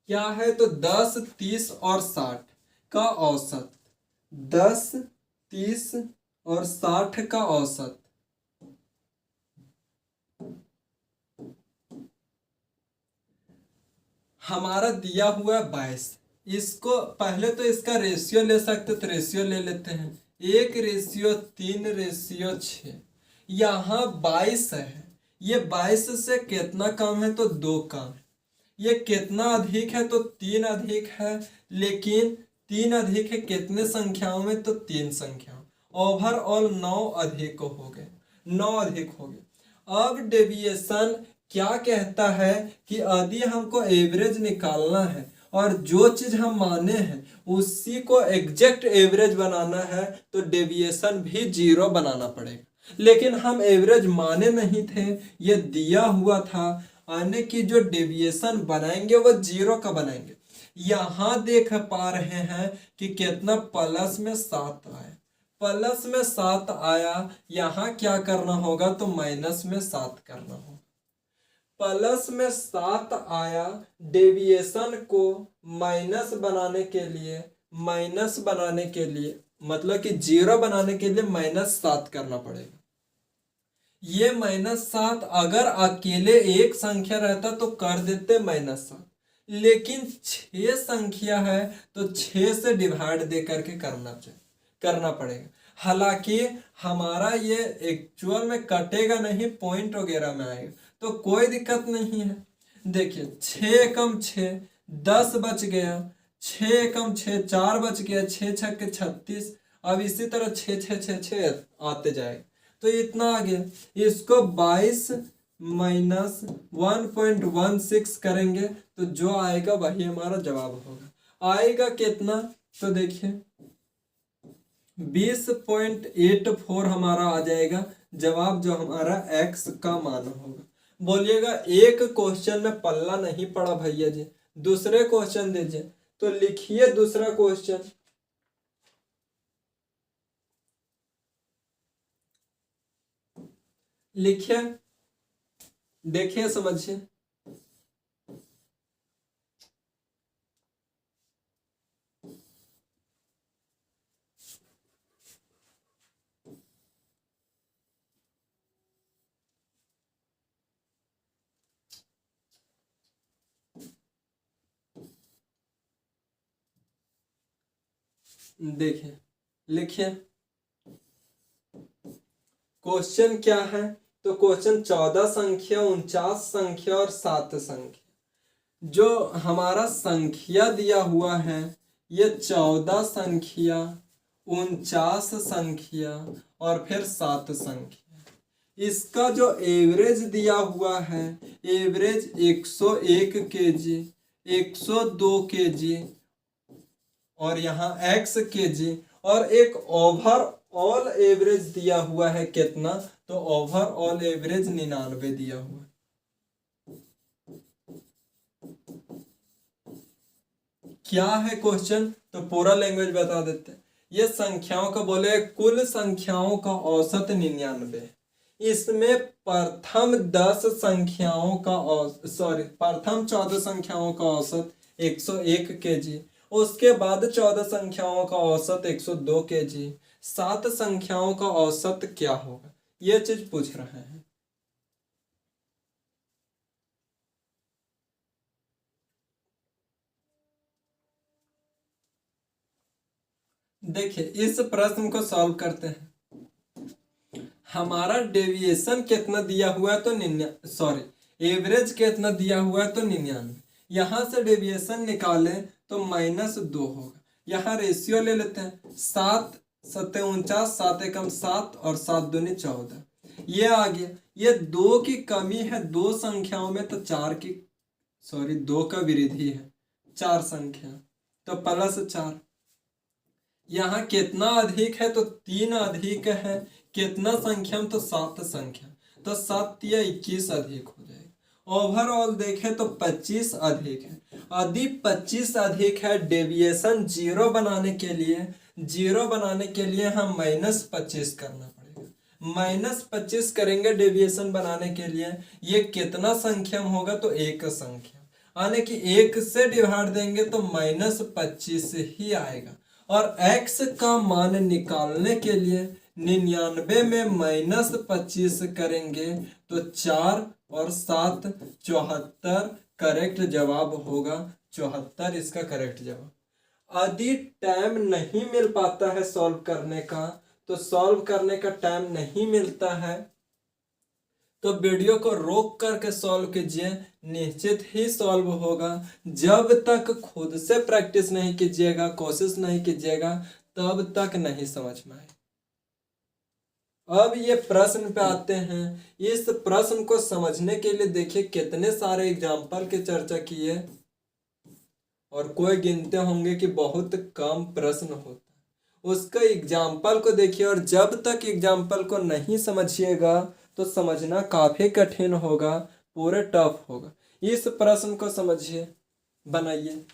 [SPEAKER 1] क्या है। तो 10, 30 और 60 का औसत, 10, 30 और 60 का औसत हमारा दिया हुआ है 22। इसको पहले तो इसका रेशियो ले सकते, तो रेशियो ले लेते हैं 1:3:6। यहाँ 22 है, ये 22 से कितना कम है तो 2 कम है। ये कितना अधिक है तो 3 अधिक है, लेकिन 3 अधिक है कितने संख्याओं में तो 3 संख्याओं। ओवरऑल 9 अधिक हो गए, 9 अधिक हो गए। अब डेविएशन क्या कहता है कि यदि हमको एवरेज निकालना है और जो चीज हम माने हैं उसी को एग्जैक्ट एवरेज बनाना है तो डेविएशन भी 0 बनाना पड़ेगा। लेकिन हम एवरेज माने नहीं थे, ये दिया हुआ था, यानी कि जो डेविएशन बनाएंगे वो 0 का बनाएंगे। यहां देख पा रहे हैं कि कितना प्लस में 7 आया, प्लस में 7 आया, यहां क्या करना होगा तो माइनस में 7 करना होगा। प्लस में 7 आया, डेविएशन को माइनस बनाने के लिए, माइनस बनाने के लिए मतलब कि 0 बनाने के लिए -7 करना पड़ेगा। ये -7 अगर अकेले एक संख्या रहता तो कर देते -7, लेकिन 6 संख्या है तो 6 से डिवाइड दे करके करना पड़ेगा। हालांकि हमारा ये एक्चुअल में कटेगा नहीं, पॉइंट वगैरह में आएगा तो कोई दिक्कत नहीं है। देखिए 6 एकम 6, 10 बच गया, 6 एकम 6, 4 बच गया, 6 छक्के 36। अब इसी तरह 6 6 6 6 आते जाएगा तो इतना आ गया। इसको 22 माइनस 1.16 करेंगे तो जो आएगा वही हमारा जवाब होगा। आएगा कितना तो देखिए 20.84 हमारा आ जाएगा जवाब, जो हमारा x का मान होगा। बोलिएगा एक क्वेश्चन में पल्ला नहीं पड़ा भैया जी, दूसरे क्वेश्चन दीजिए। तो लिखिए दूसरा क्वेश्चन, लिखिए, देखिए समझिए। देखिए लिखिए क्वेश्चन क्या है। तो क्वेश्चन 14 संख्या, 49 संख्या और 7 संख्या। जो हमारा संख्या दिया हुआ है ये 14 संख्या, 49 संख्या और फिर 7 संख्या। इसका जो एवरेज दिया हुआ है, एवरेज 101 केजी, 102 केजी और यहाँ x केजी, और एक ओवरऑल एवरेज दिया हुआ है कितना तो ओवरऑल एवरेज 99 दिया हुआ है। क्या है क्वेश्चन तो पूरा लैंग्वेज बता देते हैं। ये संख्याओं का बोले कुल संख्याओं का औसत 99 है। इसमें प्रथम 10 संख्याओं का प्रथम 14 संख्याओं का औसत 101 केजी, उसके बाद 14 संख्याओं का औसत 102 केजी, 7 संख्याओं का औसत क्या होगा, ये चीज पूछ रहे हैं। देखिए इस प्रश्न को सॉल्व करते हैं। हमारा डेविएशन कितना दिया हुआ है तो एवरेज कितना दिया हुआ है तो 99। यहाँ से डेविएशन निकालें तो -2 होगा। यहाँ रेशियो ले लेते हैं, 7 7 49, 7 एकम 7 और 7 दूनी 14, ये आ गया। ये 2 की कमी है दो संख्याओं में तो 2 का वृद्धि है 4 संख्या तो +4। यहाँ कितना अधिक है तो 3 अधिक है, कितना संख्या में तो 7 संख्या तो 7 या 21 अधिक हो जाएगा। ओवरऑल देखें तो 25 अधिक है। यदि 25 अधिक है, डेविएशन जीरो बनाने के लिए हम -25 करना पड़ेगा। -25 करेंगे डेविएशन बनाने के लिए, ये कितना संख्या में होगा तो 1 संख्या, यानी कि 1 से डिवाइड देंगे तो -25 ही आएगा। और x का मान निकालने के लिए 99 में -25 करेंगे तो 4 और 7 74, करेक्ट जवाब होगा 74 इसका करेक्ट जवाब। यदि टाइम नहीं मिल पाता है सॉल्व करने का, तो सॉल्व करने का टाइम नहीं मिलता है तो वीडियो को रोक करके सॉल्व कीजिए, निश्चित ही सॉल्व होगा। जब तक खुद से प्रैक्टिस नहीं कीजिएगा, कोशिश नहीं कीजिएगा, तब तक नहीं समझ में आए। अब ये प्रश्न पे आते हैं। इस प्रश्न को समझने के लिए देखिए कितने सारे एग्जाम्पल की चर्चा की है, और कोई गिनते होंगे कि बहुत कम प्रश्न होता है। उसका एग्जाम्पल को देखिए, और जब तक एग्जाम्पल को नहीं समझिएगा तो समझना काफी कठिन होगा, पूरे टफ होगा। इस प्रश्न को समझिए, बनाइए।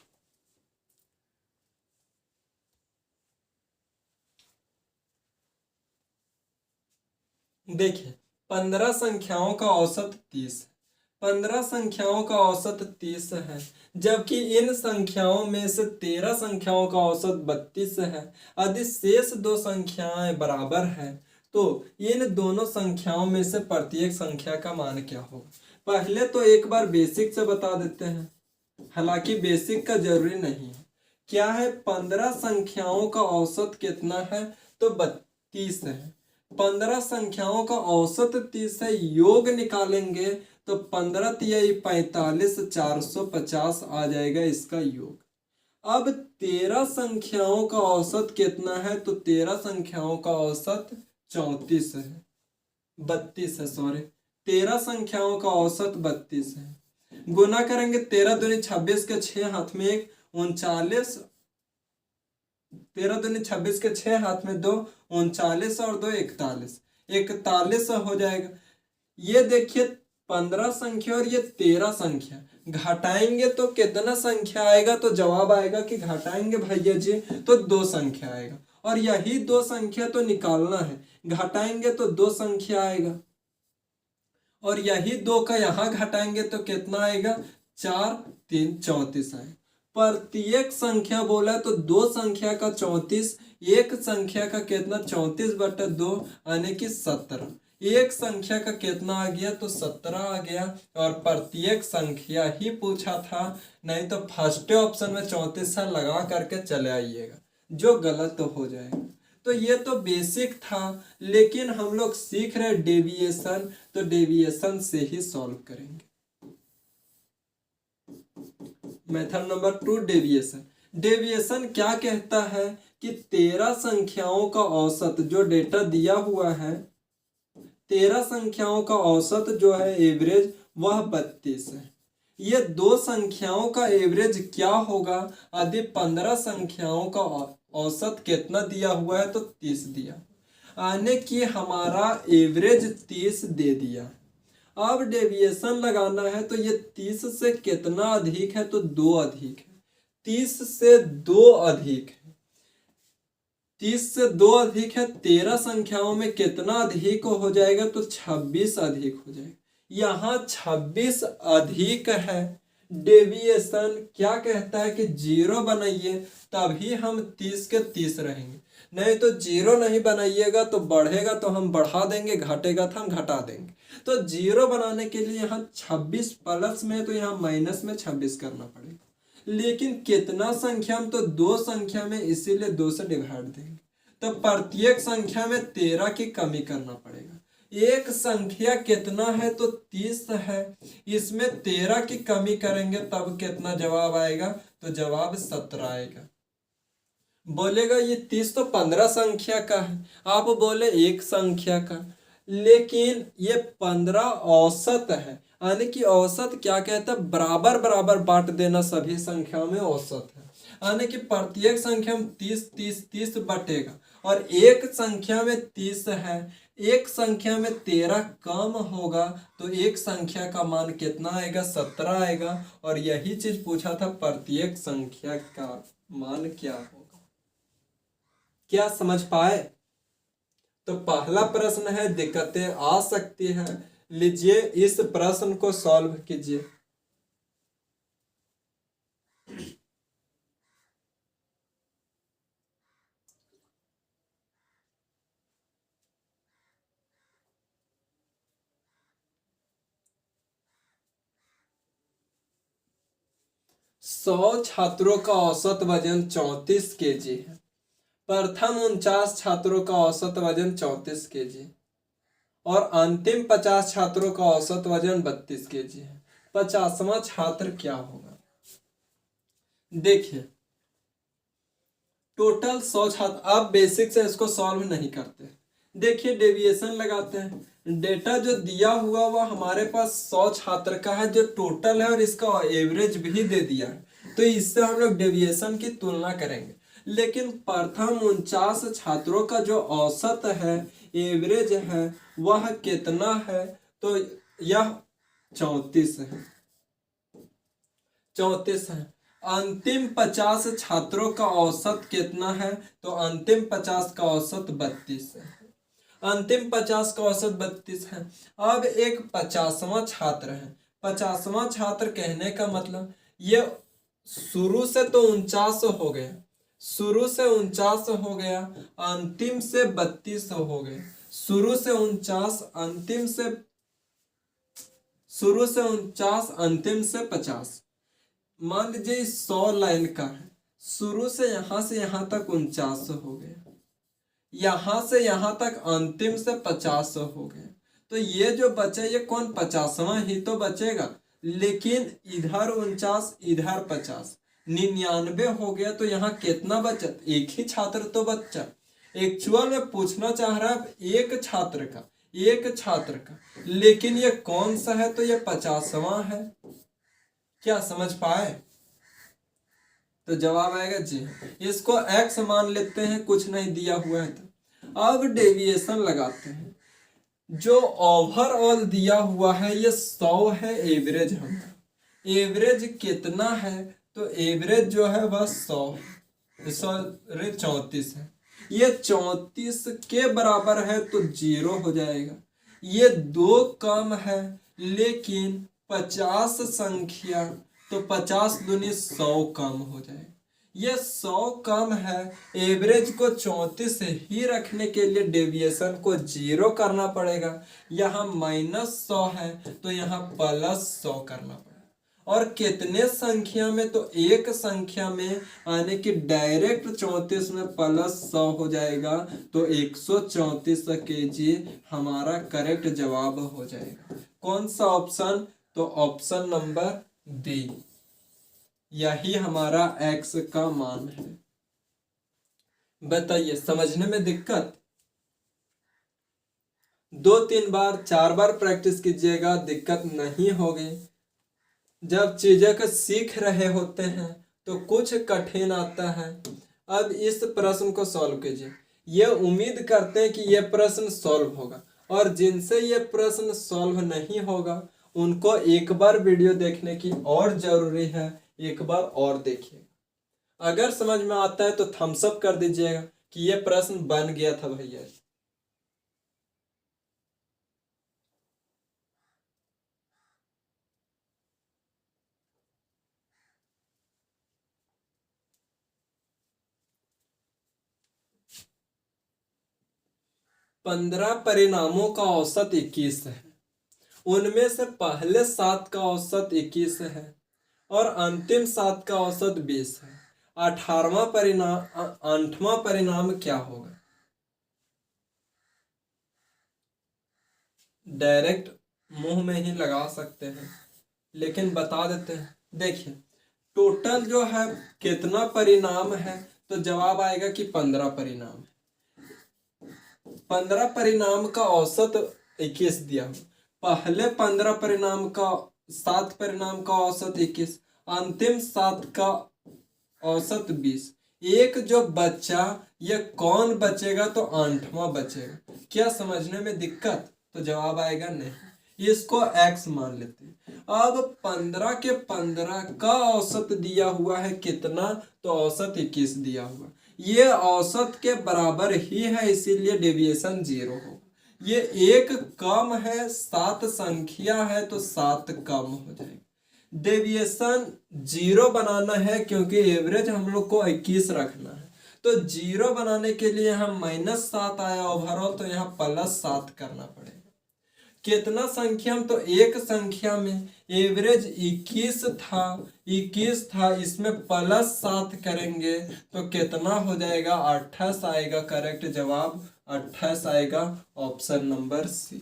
[SPEAKER 1] देखिए 15 संख्याओं का औसत 30 है। 15 संख्याओं का औसत 30 है, जबकि इन संख्याओं में से 13 संख्याओं का औसत 32 है। यदि शेष 2 संख्याएं बराबर हैं तो इन दोनों संख्याओं में से प्रत्येक संख्या का मान क्या होगा। पहले तो एक बार बेसिक से बता देते हैं, हालांकि बेसिक का जरूरी नहीं है। क्या है, 15 संख्याओं का औसत कितना है तो 32 है। 15 संख्याओं का औसत 30 है, योग निकालेंगे तो 15 तिहाई 45, 450 आ जाएगा इसका योग। अब 13 संख्याओं का औसत कितना है तो 13 संख्याओं का औसत 34 है, 32 है, 13 संख्याओं का औसत 32 है। गुना करेंगे 13 दूनी 26 के 6 हाथ में 1, 39, 13 दूनी 26 के 6 हाथ में 2, 39 और 2 41, 41 हो जाएगा। ये देखिए 15 संख्या और ये 13 संख्या घटाएंगे तो कितना संख्या आएगा तो जवाब आएगा कि घटाएंगे भैया जी तो 2 संख्या आएगा, और यही 2 संख्या तो निकालना है। घटाएंगे तो 2 संख्या आएगा, और यही 2 का यहाँ घटाएंगे तो कितना आएगा 4 3 34 आएगा। प्रत्येक संख्या बोला तो 2 संख्या का 34, एक संख्या का कितना 34/2 यानी कि 17। एक संख्या का कितना आ गया तो 17 आ गया, और प्रत्येक संख्या ही पूछा था, नहीं तो फर्स्ट ऑप्शन में 34 लगा करके चले आइएगा, जो गलत तो हो जाएगा। तो ये तो बेसिक था, लेकिन हम लोग सीख रहे डेविएशन, तो डेविएशन से ही सॉल्व करेंगे। Method number 2, deviation. डेविएशन क्या कहता है कि 13 संख्याओं का औसत, जो डेटा दिया हुआ है 13 संख्याओं का औसत जो है एवरेज वह 32 है। ये 2 संख्याओं का एवरेज क्या होगा यदि 15 संख्याओं का औसत कितना दिया हुआ है तो 30 दिया, यानी कि हमारा एवरेज 30 दे दिया। अब डेविएशन लगाना है तो ये 30 से कितना अधिक है तो 2 अधिक है। 30 से 2 अधिक है, 30 से 2 अधिक है। 13 संख्याओं में कितना अधिक हो जाएगा तो 26 अधिक हो जाएगा। यहाँ 26 अधिक है। डेविएशन क्या कहता है कि 0 बनाइए तभी हम 30 के 30 रहेंगे, नहीं तो 0 नहीं बनाइएगा तो बढ़ेगा तो हम बढ़ा देंगे, घटेगा तो हम घटा देंगे। तो 0 बनाने के लिए यहाँ 26 प्लस में तो यहाँ माइनस में 26 करना पड़ेगा, लेकिन कितना संख्या में तो 2 संख्या में, इसीलिए 2 से डिवाइड देंगे। तो प्रत्येक संख्या में 13 की कमी करना पड़ेगा। एक संख्या कितना है तो 30 है, इसमें 13 की कमी करेंगे तब कितना जवाब आएगा, तो जवाब 17 आएगा। बोलेगा ये 30 तो 15 संख्या का है, आप बोले एक संख्या का, लेकिन ये 15 औसत है, यानी कि औसत क्या कहता है, बराबर बराबर बांट देना सभी संख्याओं में औसत है, यानी कि प्रत्येक संख्या में 30 30 30 बटेगा, और एक संख्या में 30 है, एक संख्या में 13 कम होगा, तो एक संख्या का मान कितना आएगा, 17 आएगा। और यही चीज पूछा था, प्रत्येक संख्या का मान क्या होगा। क्या समझ पाए? तो पहला प्रश्न है, दिक्कतें आ सकती हैं, लीजिए इस प्रश्न को सॉल्व कीजिए। सौ छात्रों का औसत वजन 34 केजी है। प्रथम 49 छात्रों का औसत वजन 34 केजी और अंतिम 50 छात्रों का औसत वजन 32 केजी है। 50वां छात्र क्या होगा? देखिए, टोटल 100 छात्र, आप बेसिक से इसको सॉल्व नहीं करते। देखिए, डेविएशन लगाते हैं। डेटा जो दिया हुआ वह हमारे पास 100 छात्र का है जो टोटल है, और इसका एवरेज भी दे दिया है, तो इससे हम लोग डेविएशन की तुलना करेंगे। लेकिन प्रथम 49 छात्रों का जो औसत है, एवरेज है, वह कितना है, तो यह 34 है। 34 है। अंतिम 50 छात्रों का औसत कितना है, तो अंतिम 50 का औसत 32 है। अंतिम 50 का औसत 32 है। अब एक 50वां छात्र है। 50वां छात्र कहने का मतलब, ये शुरू से तो 49 हो गया, शुरू से 49 हो गया, अंतिम से 32 हो गए, शुरू से 49 अंतिम से, शुरू से 49 अंतिम से 50। मान लीजिए 100 लाइन का है, शुरू से यहां तक 49 हो गया, यहां से यहां तक अंतिम से 50 हो गए, तो ये जो बचे ये कौन, 50वां ही तो बचेगा। लेकिन इधर 49 इधर 50, 99 हो गया, तो यहाँ कितना बचा, एक ही छात्र तो बच्चा। एक्चुअल में पूछना चाह रहा है एक छात्र का, एक छात्र का, लेकिन ये कौन सा है, तो ये 50वां है। क्या समझ पाए? तो जवाब आएगा जी। इसको x मान लेते हैं, कुछ नहीं दिया हुआ है तो। अब डेविएशन लगाते हैं। जो ओवरऑल दिया हुआ है ये 100 है, एवरेज हमारा, एवरेज कितना है, तो एवरेज जो है वह 100 है, सॉरी 34 है। ये 34 के बराबर है तो 0 हो जाएगा। ये 2 कम है, लेकिन 50 संख्या, तो 50 दूनी 100 कम हो जाएगा। ये 100 कम है, एवरेज को 34 ही रखने के लिए डेविएशन को 0 करना पड़ेगा। यहाँ -100 है तो यहाँ +100 करना पड़ेगा। और कितने संख्या में, तो एक संख्या में, यानी कि डायरेक्ट 34 में +100 हो जाएगा, तो 134 केजी हमारा करेक्ट जवाब हो जाएगा। कौन सा ऑप्शन, तो ऑप्शन नंबर बी, यही हमारा x का मान है। बताइए, समझने में दिक्कत? 2-3 बार 4 बार प्रैक्टिस कीजिएगा, दिक्कत नहीं होगी। जब चीजें को सीख रहे होते हैं तो कुछ कठिन आता है। अब इस प्रश्न को सॉल्व कीजिए। ये उम्मीद करते हैं कि यह प्रश्न सॉल्व होगा, और जिनसे ये प्रश्न सॉल्व नहीं होगा उनको एक बार वीडियो देखने की और जरूरी है, एक बार और देखिए। अगर समझ में आता है तो थम्स अप कर दीजिएगा कि यह प्रश्न बन गया था भैया। पंद्रह परिणामों का औसत 21 है। उनमें से पहले 7 का औसत 21 है और अंतिम 7 का औसत 20 है। 8वां परिणाम क्या होगा? डायरेक्ट मुंह में ही लगा सकते हैं, लेकिन बता देते हैं। देखिए टोटल जो है कितना परिणाम है, तो जवाब आएगा कि 15 परिणाम। 15 परिणाम का औसत 21 दिया हुआ। पहले 15 परिणाम का 7 परिणाम का औसत 21, अंतिम 7 का औसत 20। एक जो बच्चा, ये कौन बचेगा, तो 8वां बचेगा। क्या समझने में दिक्कत? तो जवाब आएगा नहीं। इसको x मान लेते हैं। अब 15 के 15 का औसत दिया हुआ है कितना, तो औसत 21 दिया हुआ। ये औसत के बराबर ही है, इसीलिए डेविएशन 0 होगा। ये एक कम है, 7 संख्या है तो 7 कम हो जाएगा। डेविएशन 0 बनाना है क्योंकि एवरेज हम लोग को 21 रखना है, तो 0 बनाने के लिए हम -7 आया ओवरऑल, तो यहाँ +7 करना पड़ेगा। कितना संख्या में, तो एक संख्या में एवरेज 21 था, इसमें +7 करेंगे तो कितना हो जाएगा, 28 आएगा। करेक्ट जवाब 28 आएगा, ऑप्शन नंबर सी।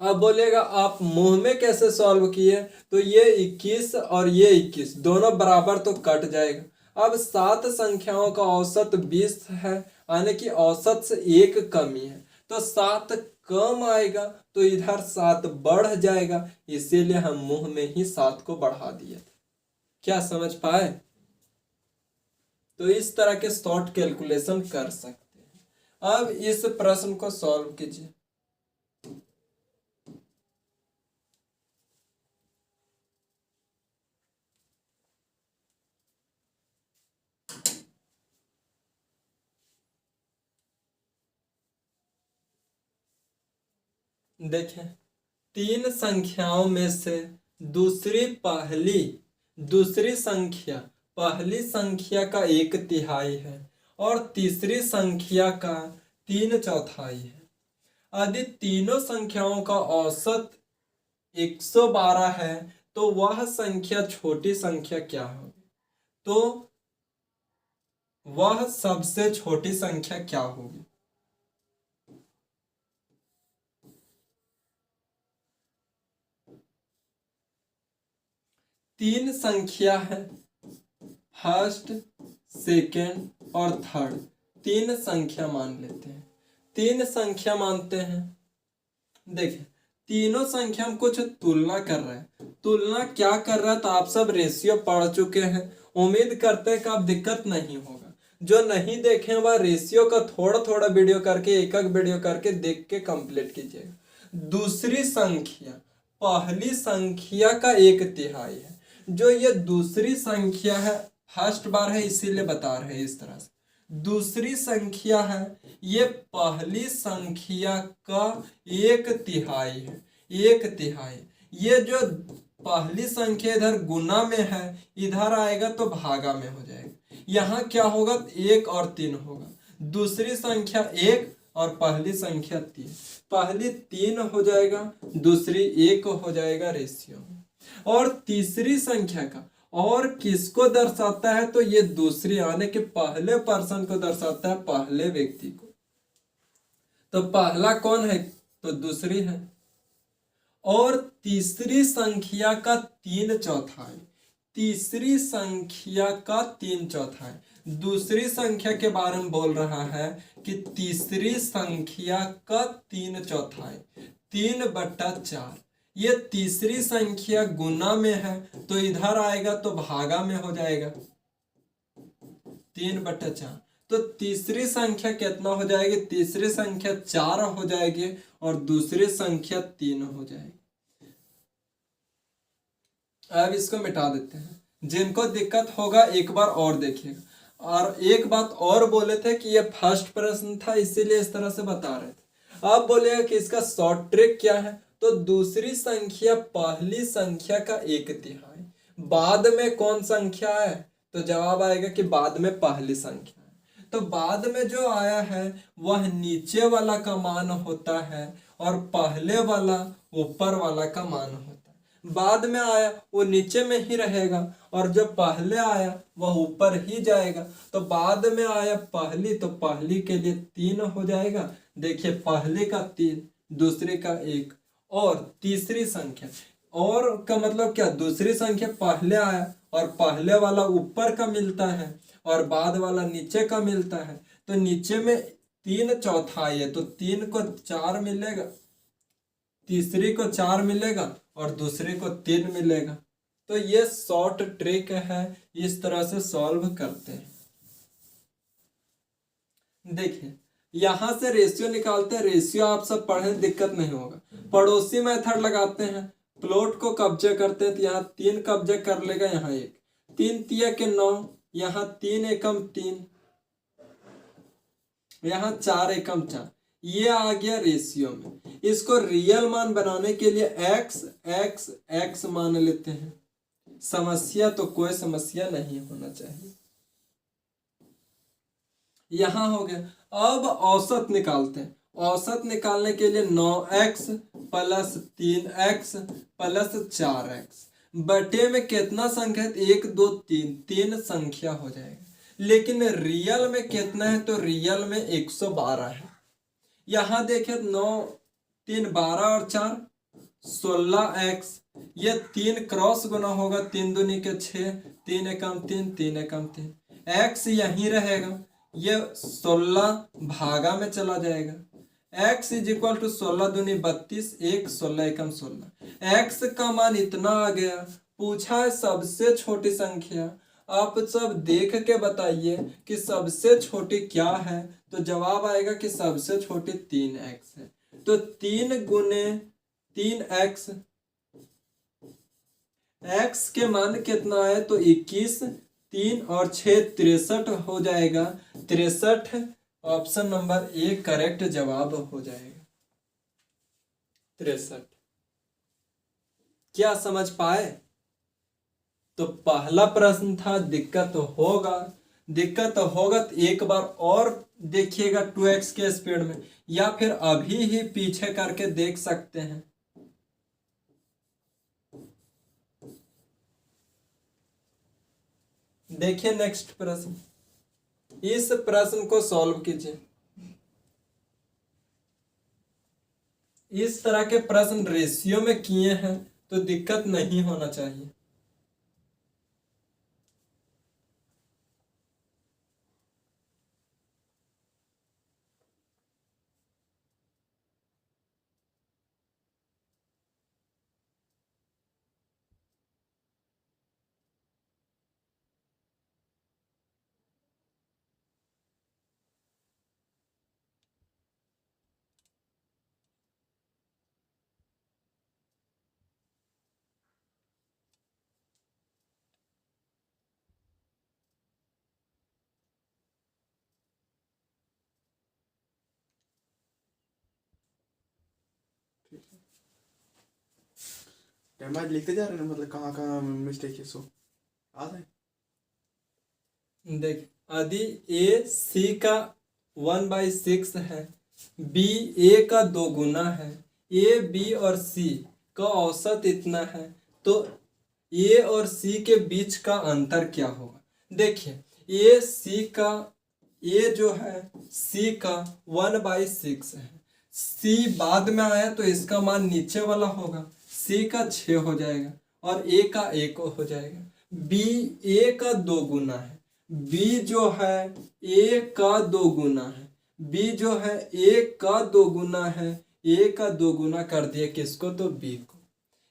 [SPEAKER 1] अब बोलेगा आप मुंह में कैसे सॉल्व किए, तो ये 21 और ये 21 दोनों बराबर तो कट जाएगा। अब 7 संख्याओं का औसत 20 है, यानी कि औसत से एक कमी है, तो 7 कम आएगा, तो इधर 7 बढ़ जाएगा, इसीलिए हम मुंह में ही 7 को बढ़ा दिए थे। क्या समझ पाए? तो इस तरह के शॉर्ट कैलकुलेशन कर सकते हैं। अब इस प्रश्न को सॉल्व कीजिए। देखें, 3 संख्याओं में से पहली संख्या का 1/3 है और तीसरी संख्या का 3/4 है। यदि तीनों संख्याओं का औसत 112 है, तो वह संख्या छोटी संख्या क्या होगी? तो वह सबसे छोटी संख्या क्या होगी? तीन संख्या है, फर्स्ट, सेकेंड और थर्ड। 3 संख्या मान लेते हैं, 3 संख्या मानते हैं। देखिए तीनों संख्या में कुछ तुलना कर रहे हैं। तुलना क्या कर रहा है, तो आप सब रेशियो पढ़ चुके हैं, उम्मीद करते हैं कि आप दिक्कत नहीं होगा। जो नहीं देखे वह रेशियो का थोड़ा थोड़ा वीडियो करके, एक एक वीडियो करके देख के कंप्लीट कीजिएगा। दूसरी संख्या पहली संख्या का 1/3 है। जो ये दूसरी संख्या है, फर्स्ट बार है इसीलिए बता रहे हैं इस तरह से। दूसरी संख्या है, ये पहली संख्या का 1/3 है, 1/3। ये जो पहली संख्या इधर गुना में है, इधर आएगा तो भागा में हो जाएगा। यहाँ क्या होगा, 1 और 3 होगा। दूसरी संख्या 1 और पहली संख्या 3, पहली 3 हो जाएगा, दूसरी 1 हो जाएगा रेशियो। और तीसरी संख्या का और किसको दर्शाता है, तो ये दूसरी, यानी कि पहले पर्सन को दर्शाता है, पहले व्यक्ति को। तो पहला कौन है, तो दूसरी है। और तीसरी संख्या का 3/4, तीसरी संख्या का 3/4। दूसरी संख्या के बारे में बोल रहा है कि तीसरी संख्या का 3/4, 3/4। ये तीसरी संख्या गुना में है, तो इधर आएगा तो भागा में हो जाएगा, 3/4। तो तीसरी संख्या कितना हो जाएगी, तीसरी संख्या 4 हो जाएगी और दूसरी संख्या 3 हो जाएगी। अब इसको मिटा देते हैं। जिनको दिक्कत होगा एक बार और देखिएगा। और एक बात और बोले थे कि ये फर्स्ट प्रश्न था, इसीलिए इस तरह से बता रहे थे। अब बोलेगा कि इसका शॉर्ट ट्रिक क्या है, तो दूसरी संख्या पहली संख्या का 1/3। बाद में कौन संख्या है, तो जवाब आएगा कि बाद में पहली संख्या है। तो बाद में जो आया है वह नीचे वाला का मान होता है और पहले वाला ऊपर वाला का मान होता है। बाद में आया वो नीचे में ही रहेगा और जो पहले आया वह ऊपर ही जाएगा। तो बाद में आया पहली, तो पहली के लिए 3 हो जाएगा। देखिए पहले का 3, दूसरी का 1 और तीसरी संख्या, और का मतलब क्या, दूसरी संख्या पहले आया और पहले वाला ऊपर का मिलता है और बाद वाला नीचे का मिलता है, तो नीचे में 3/4 है तो 3 को 4 मिलेगा, तीसरी को 4 मिलेगा और दूसरी को 3 मिलेगा। तो ये शॉर्ट ट्रिक है, इस तरह से सॉल्व करते हैं। देखिए यहां से रेशियो निकालते हैं, रेशियो आप सब पढ़े, दिक्कत नहीं होगा। पड़ोसी मेथड लगाते हैं, प्लॉट को कब्जे करते हैं, तो यहाँ 3 कब्जे कर लेगा, यहाँ 1, 3 तिया के 9, यहाँ 3 एकम 3, यहाँ 4 एकम 4, ये आ गया रेशियो में। इसको रियल मान बनाने के लिए x x x मान लेते हैं। समस्या तो कोई समस्या नहीं होना चाहिए। यहां हो गया। अब औसत निकालते हैं। औसत निकालने के लिए 9x plus 3x plus 4x बटे में कितना संख्या है, 1 2 3, 3 संख्या हो जाएगा। लेकिन रियल में कितना है, तो रियल में 112 है। यहां देखे 9 3 12 और 4 16x, ये 3 क्रॉस गुना होगा, 3 दूनी के 6, 3 एकम 3, 3 एकम 3, x यहीं रहेगा, ये 16 भागा में चला जाएगा। x इज इक्वल टू 16 दूनी 32, 1 16 एकम 16, x का मान इतना आ गया। पूछा है सबसे छोटी संख्या, आप सब देख के बताइए कि सबसे छोटी क्या है, तो जवाब आएगा कि सबसे छोटी 3x है। तो 3 गुने 3x, x के मान कितना है, तो 21, 3 और 6 63 हो जाएगा। 63 ऑप्शन नंबर ए करेक्ट जवाब हो जाएगा। 63। क्या समझ पाए? तो पहला प्रश्न था, दिक्कत होगा, दिक्कत होगा तो एक बार और देखिएगा 2x के स्पीड में, या फिर अभी ही पीछे करके देख सकते हैं। देखिए नेक्स्ट प्रश्न, इस प्रश्न को सॉल्व कीजिए। इस तरह के प्रश्न रेशियो में किए हैं तो दिक्कत नहीं होना चाहिए।
[SPEAKER 2] टाइम बाद लिखते जा रहे हैं, मतलब कहाँ कहाँ मिस्टेक है, सो आ रहा है।
[SPEAKER 1] देख यदि ए सी का 1/6 है, बी ए का 2 गुना है, ए बी और सी का औसत इतना है, तो ए और सी के बीच का अंतर क्या होगा? देखिए ए सी का, ए जो है सी का 1/6 है, सी बाद में आया तो इसका मान नीचे वाला होगा, सी का 6 हो जाएगा और ए का 1 हो जाएगा। बी ए का 2 गुना है, बी जो है ए का 2 गुना है, बी जो है ए का 2 गुना है, ए का 2 गुना कर दिया किसको, तो बी को।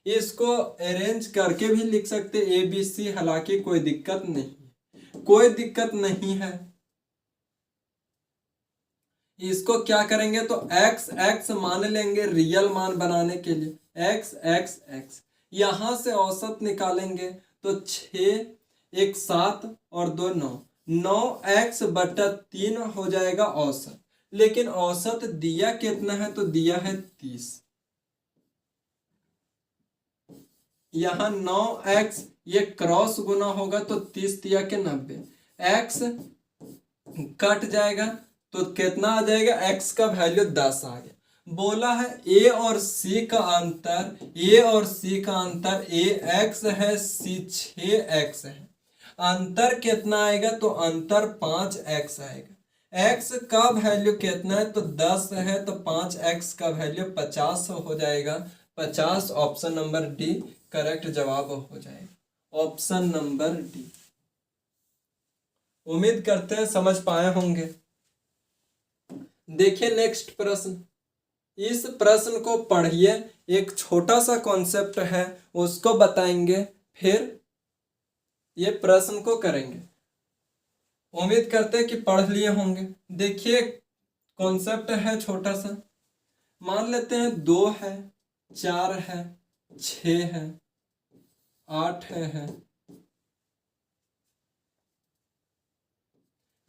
[SPEAKER 1] इसको अरेंज करके भी लिख सकते ए बी सी, हालांकि कोई दिक्कत नहीं, कोई दिक्कत नहीं है। इसको क्या करेंगे, तो x x मान लेंगे रियल मान बनाने के लिए, x x x यहां से औसत निकालेंगे तो 6 1 7 और 2 9, 9x बटा 3 हो जाएगा औसत। लेकिन औसत दिया कितना है, तो दिया है 30। यहाँ 9x ये क्रॉस गुना होगा तो 30 दिया के 90, x कट जाएगा तो कितना आ जाएगा, x का वैल्यू 10 आ गया। बोला है a और c का अंतर, a और c का अंतर a x है, c 6x है। अंतर कितना आएगा, तो अंतर 5x आएगा। x का वैल्यू कितना है, तो 10 है, तो 5x का वैल्यू 50 हो जाएगा। 50 ऑप्शन नंबर डी करेक्ट जवाब हो जाएगा, ऑप्शन नंबर डी। उम्मीद करते हैं समझ पाए होंगे। देखिए नेक्स्ट प्रश्न, इस प्रश्न को पढ़िए, एक छोटा सा कॉन्सेप्ट है उसको बताएंगे, फिर ये प्रश्न को करेंगे। उम्मीद करते हैं कि पढ़ लिए होंगे। देखिए कॉन्सेप्ट है छोटा सा, मान लेते हैं 2 है, 4 है, 6 है, 8 है,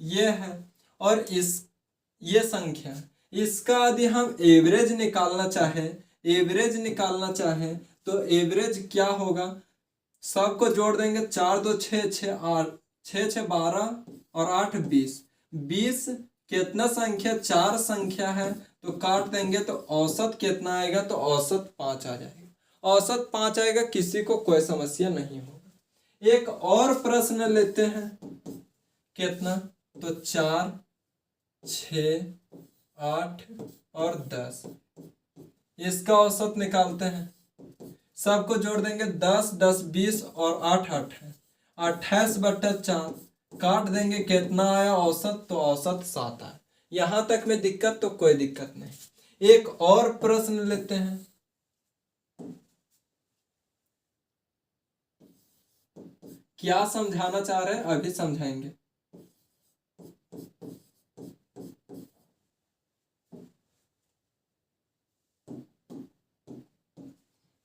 [SPEAKER 1] ये है, और ये संख्या, इसका यदि हम एवरेज निकालना चाहें तो एवरेज क्या होगा, सबको जोड़ देंगे, 4 2 6 6 8, 6 6 12 और 8 20। 20 कितना संख्या, 4 संख्या है, तो काट देंगे तो औसत कितना आएगा, तो औसत 5 आ जाएगा। औसत 5 आएगा, किसी को कोई समस्या नहीं होगा। एक और प्रश्न लेते हैं, कितना, तो 4 6 8 और 10, इसका औसत निकालते हैं। सबको जोड़ देंगे, 10 10 20 और 8 8 है, 28/4, काट देंगे, कितना आया औसत, तो औसत 7 आया। यहां तक में दिक्कत तो कोई दिक्कत नहीं। एक और प्रश्न लेते हैं, क्या समझाना चाह रहे हैं अभी समझाएंगे।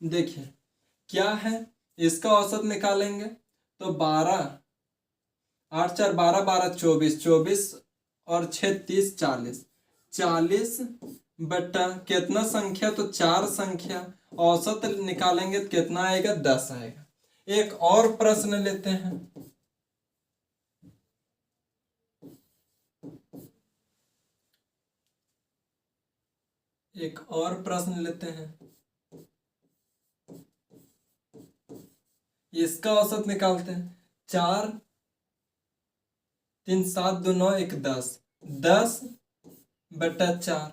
[SPEAKER 1] देखिए क्या है, इसका औसत निकालेंगे, तो 12 8 4 12 12 24 24 और 6 30 40, 40 बट्टा कितना संख्या, तो 4 संख्या, औसत निकालेंगे तो कितना आएगा, 10 आएगा। एक और प्रश्न लेते हैं, एक और प्रश्न लेते हैं, इसका औसत निकालते हैं। 4 3 7 2 9 1 10, 10/4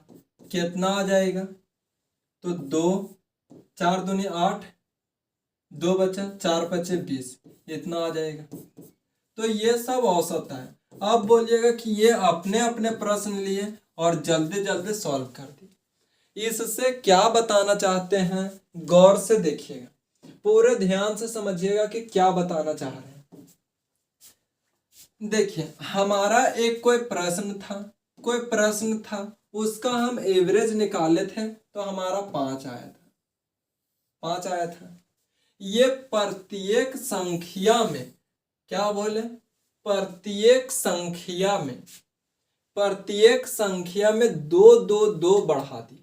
[SPEAKER 1] कितना आ जाएगा, तो 2 4 दूनी 8, 2 बचा, 4 बचे 20, इतना आ जाएगा। तो ये सब औसत है। अब बोलिएगा कि ये अपने अपने प्रश्न लिए और जल्दी जल्दी सॉल्व कर दिए। इससे क्या बताना चाहते हैं, गौर से देखिएगा, पूरे ध्यान से समझिएगा कि क्या बताना चाह रहे हैं। देखिए हमारा एक कोई प्रश्न था, उसका हम एवरेज निकाले थे, तो हमारा 5 आया था, 5 आया था। ये प्रत्येक संख्या में, क्या बोले, प्रत्येक संख्या में 2 2 2 बढ़ा दिए।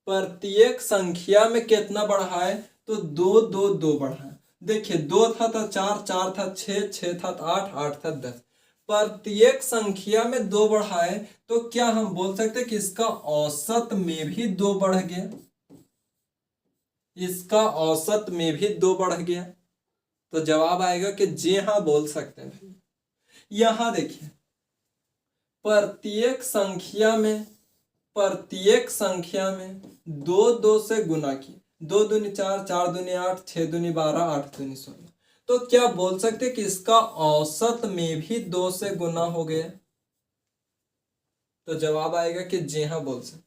[SPEAKER 1] प्रत्येक संख्या में कितना बढ़ा है, तो 2 2 2 बढ़ा। देखिए 2 था तो 4 4 था 6 6 था तो 8 8 था 10। प्रत्येक संख्या में 2 बढ़ा है, तो क्या हम बोल सकते कि इसका औसत में भी 2 बढ़ गया, इसका औसत में भी 2 बढ़ गया। तो जवाब आएगा कि जी हाँ बोल सकते हैं। यहां देखिए प्रत्येक संख्या में 2 2 से गुना की, 2 दूनी 4 4 दूनी 8 6 दूनी 12 8 दूनी 16, तो क्या बोल सकते कि इसका औसत में भी 2 से गुना हो गया। तो जवाब आएगा कि जी हाँ बोल सकते।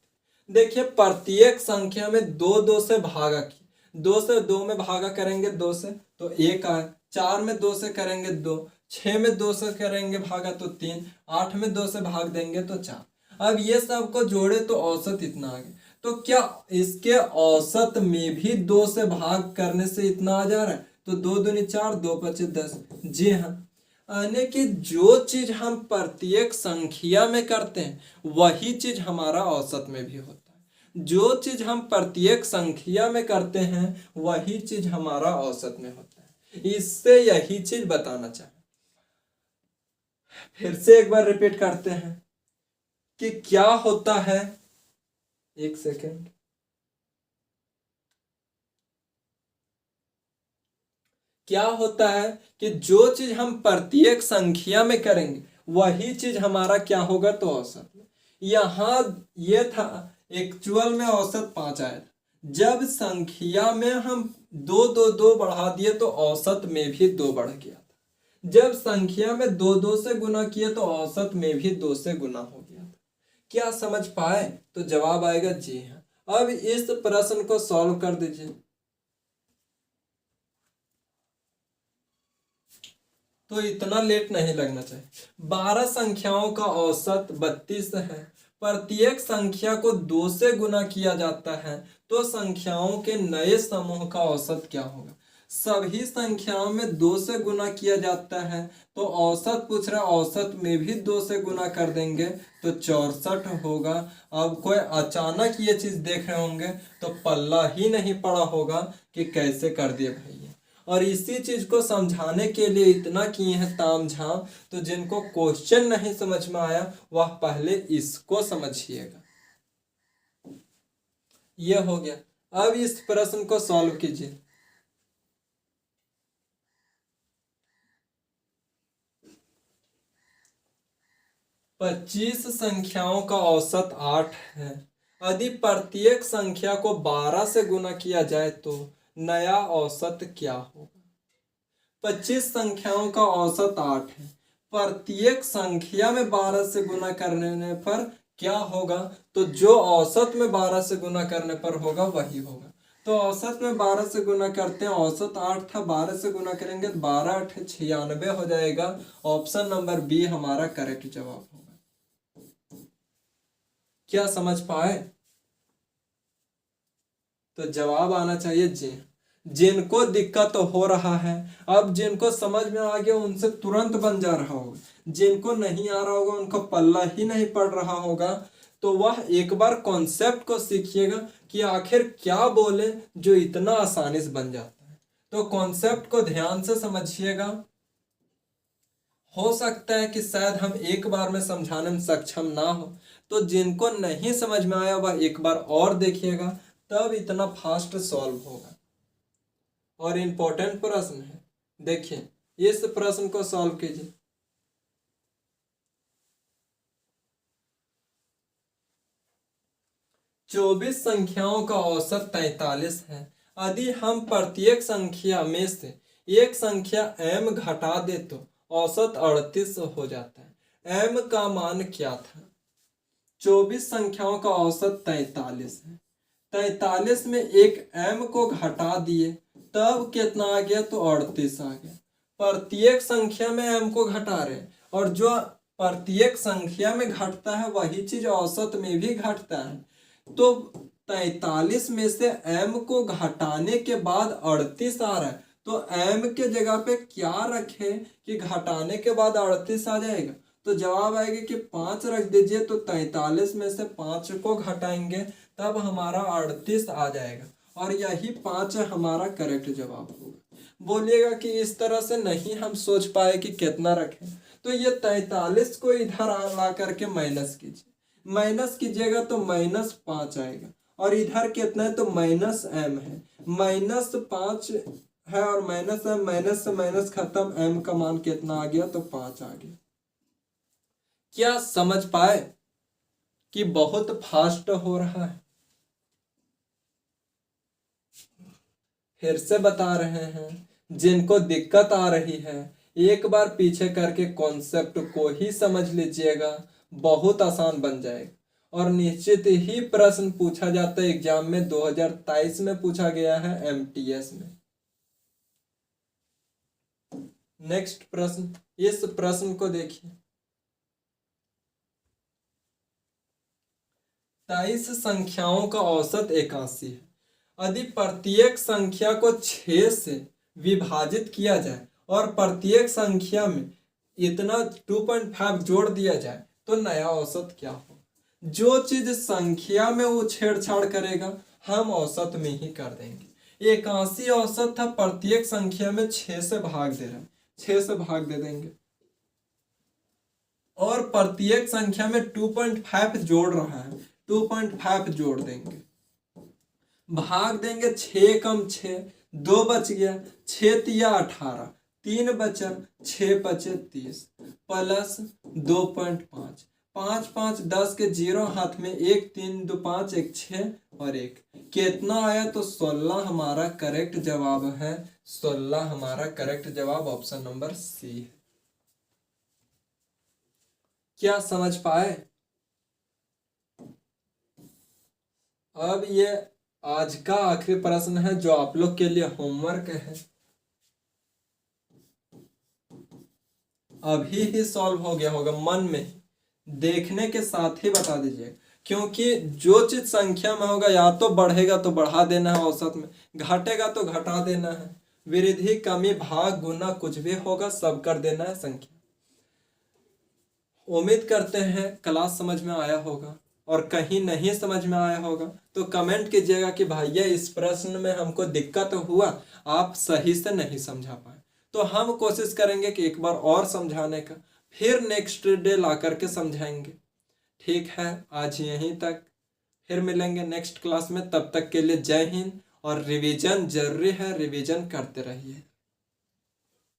[SPEAKER 1] देखिए प्रत्येक संख्या में 2 2 से भागा की, 2 से 2 में भागा करेंगे 2 से तो 1 आए, 4 में 2 से करेंगे 2, 6 में 2 से करेंगे भागा तो 3, 8 में 2 से भाग देंगे तो 4। अब ये सब को जोड़े तो औसत इतना आ गया। तो क्या इसके औसत में भी 2 से भाग करने से इतना आ जा रहा है, तो 2 दूनी 4 2 पचे 10। जी हाँ, यानी कि जो चीज हम प्रत्येक संख्या में करते हैं वही चीज हमारा औसत में भी होता है। जो चीज हम प्रत्येक संख्या में करते हैं वही चीज हमारा औसत में होता है। इससे यही चीज बताना चाहे। फिर से एक बार रिपीट करते हैं कि क्या होता है, एक सेकेंड, क्या होता है कि जो चीज हम प्रत्येक संख्या में करेंगे वही चीज हमारा क्या होगा तो औसत में। यहाँ ये था एक्चुअल में औसत 5 आया था, जब संख्या में हम दो दो दो बढ़ा दिए तो औसत में भी 2 बढ़ गया था। जब संख्या में दो दो से गुना किए तो औसत में भी 2 से गुना हो गया था। क्या समझ पाए? तो जवाब आएगा जी हाँ। अब इस प्रश्न को सॉल्व कर दीजिए। तो इतना लेट नहीं लगना चाहिए। 12 संख्याओं का औसत 32 है। प्रत्येक संख्या को 2 से गुना किया जाता है तो संख्याओं के नए समूह का औसत क्या होगा? सभी संख्याओं में 2 से गुना किया जाता है तो औसत पूछ रहा है, औसत में भी 2 से गुना कर देंगे तो 64 होगा। अब कोई अचानक ये चीज देख रहे होंगे तो पल्ला ही नहीं पड़ा होगा कि कैसे कर दिए भैया। और इसी चीज को समझाने के लिए इतना किए हैं तामझाम, तो जिनको क्वेश्चन नहीं समझ में आया वह पहले इसको समझिएगा। यह हो गया। अब इस प्रश्न को सॉल्व कीजिए। पच्चीस संख्याओं का औसत 8 है। यदि प्रत्येक संख्या को 12 से गुना किया जाए तो नया औसत क्या होगा? 25 संख्याओं का औसत 8 है। प्रत्येक संख्या में 12 से गुना करने पर क्या होगा? तो जो औसत में 12 से गुना करने पर होगा वही होगा। तो औसत में 12 से गुना करते हैं, औसत 8 था, 12 से गुना करेंगे तो 12 8 96 हो जाएगा। ऑप्शन नंबर बी हमारा करेक्ट जवाब होगा। क्या समझ पाए? तो जवाब आना चाहिए जी। जिनको दिक्कत हो रहा है, अब जिनको समझ में आ गया उनसे तुरंत बन जा रहा होगा, जिनको नहीं आ रहा होगा उनको पल्ला ही नहीं पड़ रहा होगा, तो वह एक बार कॉन्सेप्ट को सीखिएगा कि आखिर क्या बोले जो इतना आसानी से बन जाता है। तो कॉन्सेप्ट को ध्यान से समझिएगा। हो सकता है कि शायद हम एक बार में समझाने में सक्षम ना हो, तो जिनको नहीं समझ में आया वह एक बार और देखिएगा, तब इतना फास्ट सॉल्व होगा। और इम्पोर्टेंट प्रश्न है, देखिए इस प्रश्न को सॉल्व कीजिए। चौबीस संख्याओं का औसत 43 है। यदि हम प्रत्येक संख्या में से एक संख्या m घटा दे तो औसत 38 हो जाता है। m का मान क्या था? 24 संख्याओं का औसत 43 है। 43 में एक m को घटा दिए तब कितना आ गया? तो 38 आ गया। प्रत्येक संख्या में m को घटा रहे, और जो प्रत्येक संख्या में घटता है वही चीज औसत में भी घटता है। तो 43 में से m को घटाने के बाद 38 आ रहा है, तो m के जगह पे क्या रखे कि घटाने के बाद 38 आ जाएगा? तो जवाब आएगा कि 5 रख दीजिए, तो 43 में से 5 को घटाएंगे तब हमारा 38 आ जाएगा, और यही 5 हमारा करेक्ट जवाब होगा। बोलिएगा कि इस तरह से नहीं हम सोच पाए कि कितना रखें, तो ये 43 को इधर ला करके माइनस कीजिए। माइनस कीजिएगा तो -5 आएगा, और इधर कितना है? तो -m है। -5 है और माइनस है, माइनस से माइनस खत्म, m का मान कितना आ गया? तो 5 आ गया। क्या समझ पाए कि बहुत फास्ट हो रहा है? फिर से बता रहे हैं, जिनको दिक्कत आ रही है एक बार पीछे करके कॉन्सेप्ट को ही समझ लीजिएगा, बहुत आसान बन जाएगा। और निश्चित ही प्रश्न पूछा जाता है एग्जाम में, 2023 में पूछा गया है MTS में। नेक्स्ट प्रश्न, इस प्रश्न को देखिए। 23 संख्याओं का औसत 81 है। यदि प्रत्येक संख्या को 6 से विभाजित किया जाए और प्रत्येक संख्या में इतना 2.5 जोड़ दिया जाए तो नया औसत क्या हो? जो चीज संख्या में वो छेड़छाड़ करेगा हम औसत में ही कर देंगे। 81 औसत था, प्रत्येक संख्या में 6 से भाग दे रहे हैं, 6 से भाग दे देंगे, और प्रत्येक संख्या में 2.5 जोड़ रहा है, 2.5 जोड़ देंगे, भाग देंगे, 6 कम 6, 2 बच गया, 6 तिया 18, 3 बचा, 6 बचे 30 प्लस 2.5, 5 5 10 के 0 हाथ में, 1 3 2 5 1 6 और 1 कितना आया? तो 16 हमारा करेक्ट जवाब है। 16 हमारा करेक्ट जवाब ऑप्शन नंबर सी है। क्या समझ पाए? अब ये आज का आखिरी प्रश्न है जो आप लोग के लिए होमवर्क है। अभी ही सॉल्व हो गया होगा, मन में देखने के साथ ही बता दीजिए, क्योंकि जो चीज संख्या में होगा या तो बढ़ेगा तो बढ़ा देना है औसत में, घटेगा तो घटा देना है, वृद्धि कमी भाग गुना कुछ भी होगा सब कर देना है संख्या। उम्मीद करते हैं क्लास समझ में आया होगा, और कहीं नहीं समझ में आया होगा तो कमेंट कीजिएगा कि भैया इस प्रश्न में हमको दिक्कत हुआ, आप सही से नहीं समझा पाए, तो हम कोशिश करेंगे कि एक बार और समझाने का, फिर नेक्स्ट डे ला करके समझाएंगे। ठीक है, आज यहीं तक, फिर मिलेंगे नेक्स्ट क्लास में। तब तक के लिए जय हिंद, और रिवीजन जरूरी है, रिवीजन करते रहिए।